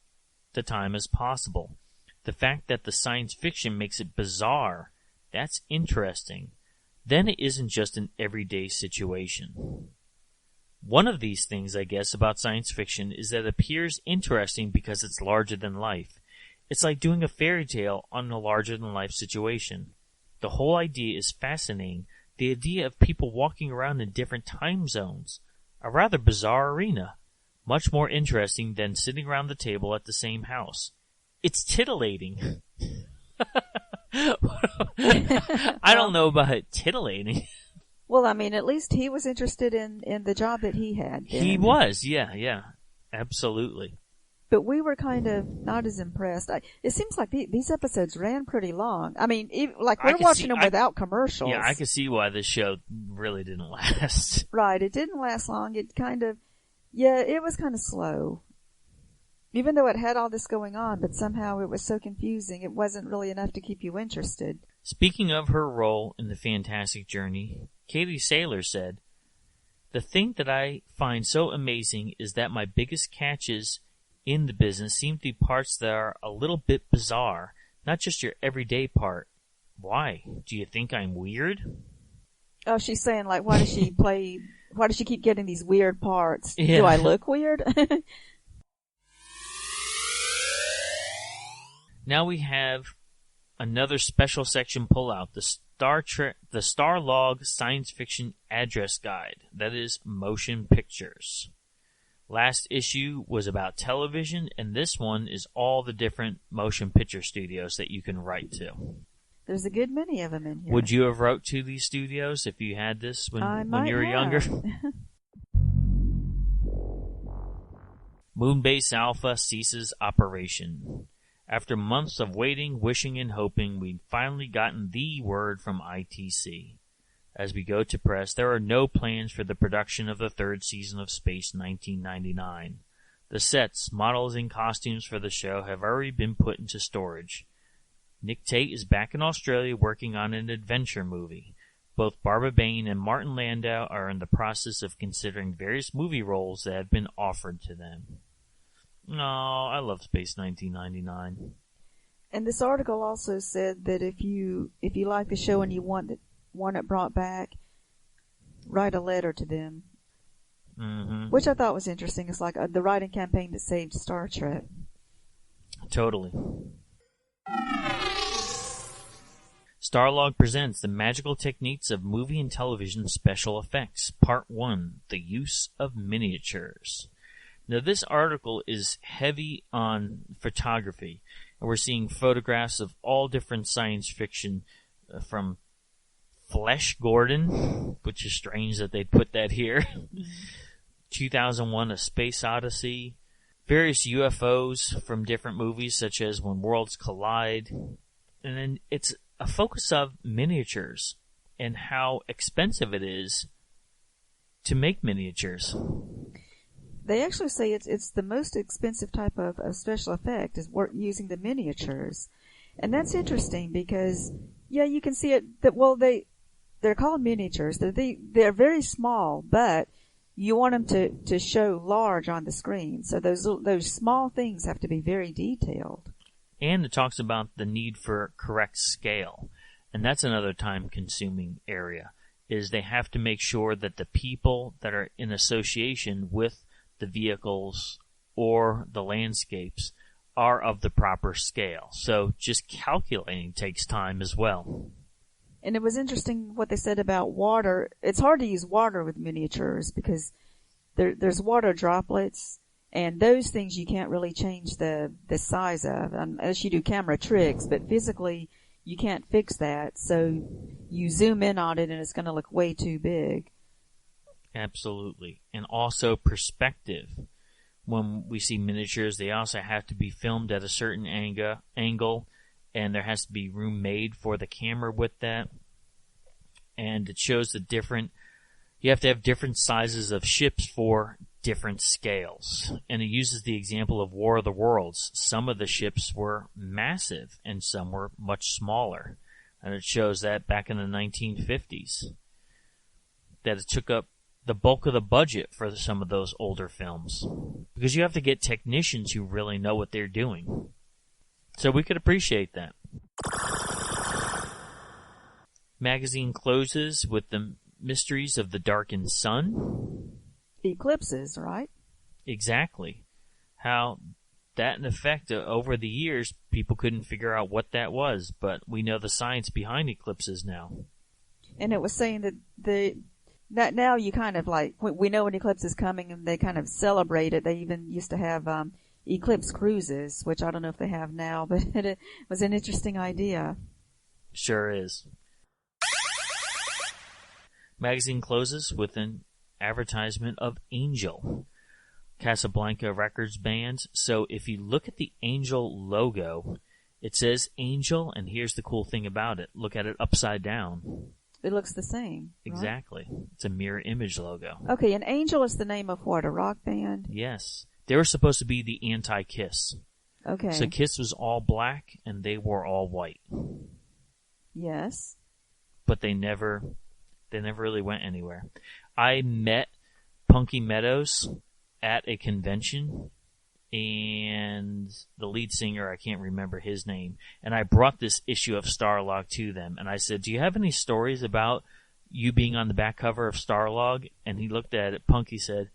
the time as possible. The fact that the science fiction makes it bizarre, that's interesting. Then it isn't just an everyday situation. One of these things, I guess, about science fiction is that it appears interesting because it's larger than life. It's like doing a fairy tale on a larger-than-life situation. The whole idea is fascinating. The idea of people walking around in different time zones. A rather bizarre arena. Much more interesting than sitting around the table at the same house. It's titillating. I don't know about it titillating. Well, I mean, at least he was interested in the job that he had. He was, yeah. Absolutely. But we were kind of not as impressed. It seems like these episodes ran pretty long. I mean, we're watching them without commercials. Yeah, I could see why this show really didn't last. Right, it didn't last long. It was kind of slow. Even though it had all this going on, but somehow it was so confusing, it wasn't really enough to keep you interested. Speaking of her role in the Fantastic Journey, Katie Saylor said, "The thing that I find so amazing is that my biggest catches in the business seem to be parts that are a little bit bizarre, not just your everyday part. Why? Do you think I'm weird?" Oh, she's saying, like, why does she keep getting these weird parts? Yeah. Do I look weird? Now we have another special section pullout, the Starlog Science Fiction Address Guide, that is motion pictures. Last issue was about television, and this one is all the different motion picture studios that you can write to. There's a good many of them in here. Would you have wrote to these studios if you had this when you were younger? Moonbase Alpha ceases operation. After months of waiting, wishing, and hoping, we'd finally gotten the word from ITC. As we go to press, there are no plans for the production of the third season of Space 1999. The sets, models, and costumes for the show have already been put into storage. Nick Tate is back in Australia working on an adventure movie. Both Barbara Bain and Martin Landau are in the process of considering various movie roles that have been offered to them. Oh, I love Space 1999. And this article also said that if you like the show and you want it brought back, write a letter to them. Mm-hmm. Which I thought was interesting. It's like the writing campaign that saved Star Trek. Totally. Starlog presents the magical techniques of movie and television special effects. Part 1, the use of miniatures. Now, this article is heavy on photography, and we're seeing photographs of all different science fiction, from Flesh Gordon, which is strange that they'd put that here, 2001: A Space Odyssey, various UFOs from different movies, such as When Worlds Collide, and then it's a focus of miniatures and how expensive it is to make miniatures. They actually say it's the most expensive type of special effect is using the miniatures. And that's interesting because, yeah, you can see it, they're called miniatures. They're very small, but you want them to show large on the screen. So those small things have to be very detailed. And it talks about the need for correct scale. And that's another time-consuming area, is they have to make sure that the people that are in association with the vehicles or the landscapes are of the proper scale. So just calculating takes time as well. And it was interesting what they said about water. It's hard to use water with miniatures because there's water droplets, and those things you can't really change the size of unless you do camera tricks. But physically, you can't fix that. So you zoom in on it and it's going to look way too big. Absolutely. And also perspective. When we see miniatures, they also have to be filmed at a certain angle, and there has to be room made for the camera with that. And it shows the different, you have to have different sizes of ships for different scales. And it uses the example of War of the Worlds. Some of the ships were massive, and some were much smaller. And it shows that back in the 1950s, that it took up the bulk of the budget for some of those older films, because you have to get technicians who really know what they're doing. So we could appreciate that. Magazine closes with the mysteries of the darkened sun. Eclipses, right? Exactly. How that in effect over the years people couldn't figure out what that was, but we know the science behind eclipses now. And it was saying that now you kind of like, we know an eclipse is coming and they kind of celebrate it. They even used to have eclipse cruises, which I don't know if they have now, but it was an interesting idea. Sure is. Magazine closes with an advertisement of Angel, Casablanca Records band. So if you look at the Angel logo, it says Angel, and here's the cool thing about it. Look at it upside down. It looks the same. Exactly. Right? It's a mirror image logo. Okay, and Angel is the name of what, a rock band? Yes. They were supposed to be the anti-Kiss. Okay. So Kiss was all black, and they were all white. Yes. But they never really went anywhere. I met Punky Meadows at a convention, and the lead singer, I can't remember his name, and I brought this issue of Starlog to them, and I said, do you have any stories about you being on the back cover of Starlog? And he looked at it, Punky said,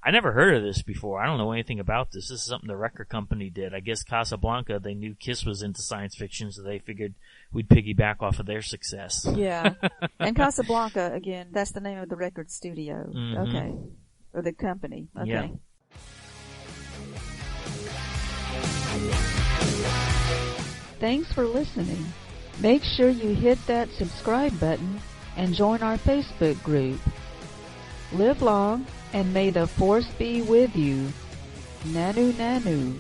I never heard of this before. I don't know anything about this. This is something the record company did. I guess Casablanca, they knew Kiss was into science fiction, so they figured we'd piggyback off of their success. Yeah. And Casablanca, again, that's the name of the record studio. Mm-hmm. Okay. Or the company. Okay. Yeah. Thanks for listening. Make sure you hit that subscribe button and join our Facebook group. Live long, and may the force be with you. Nanu Nanu.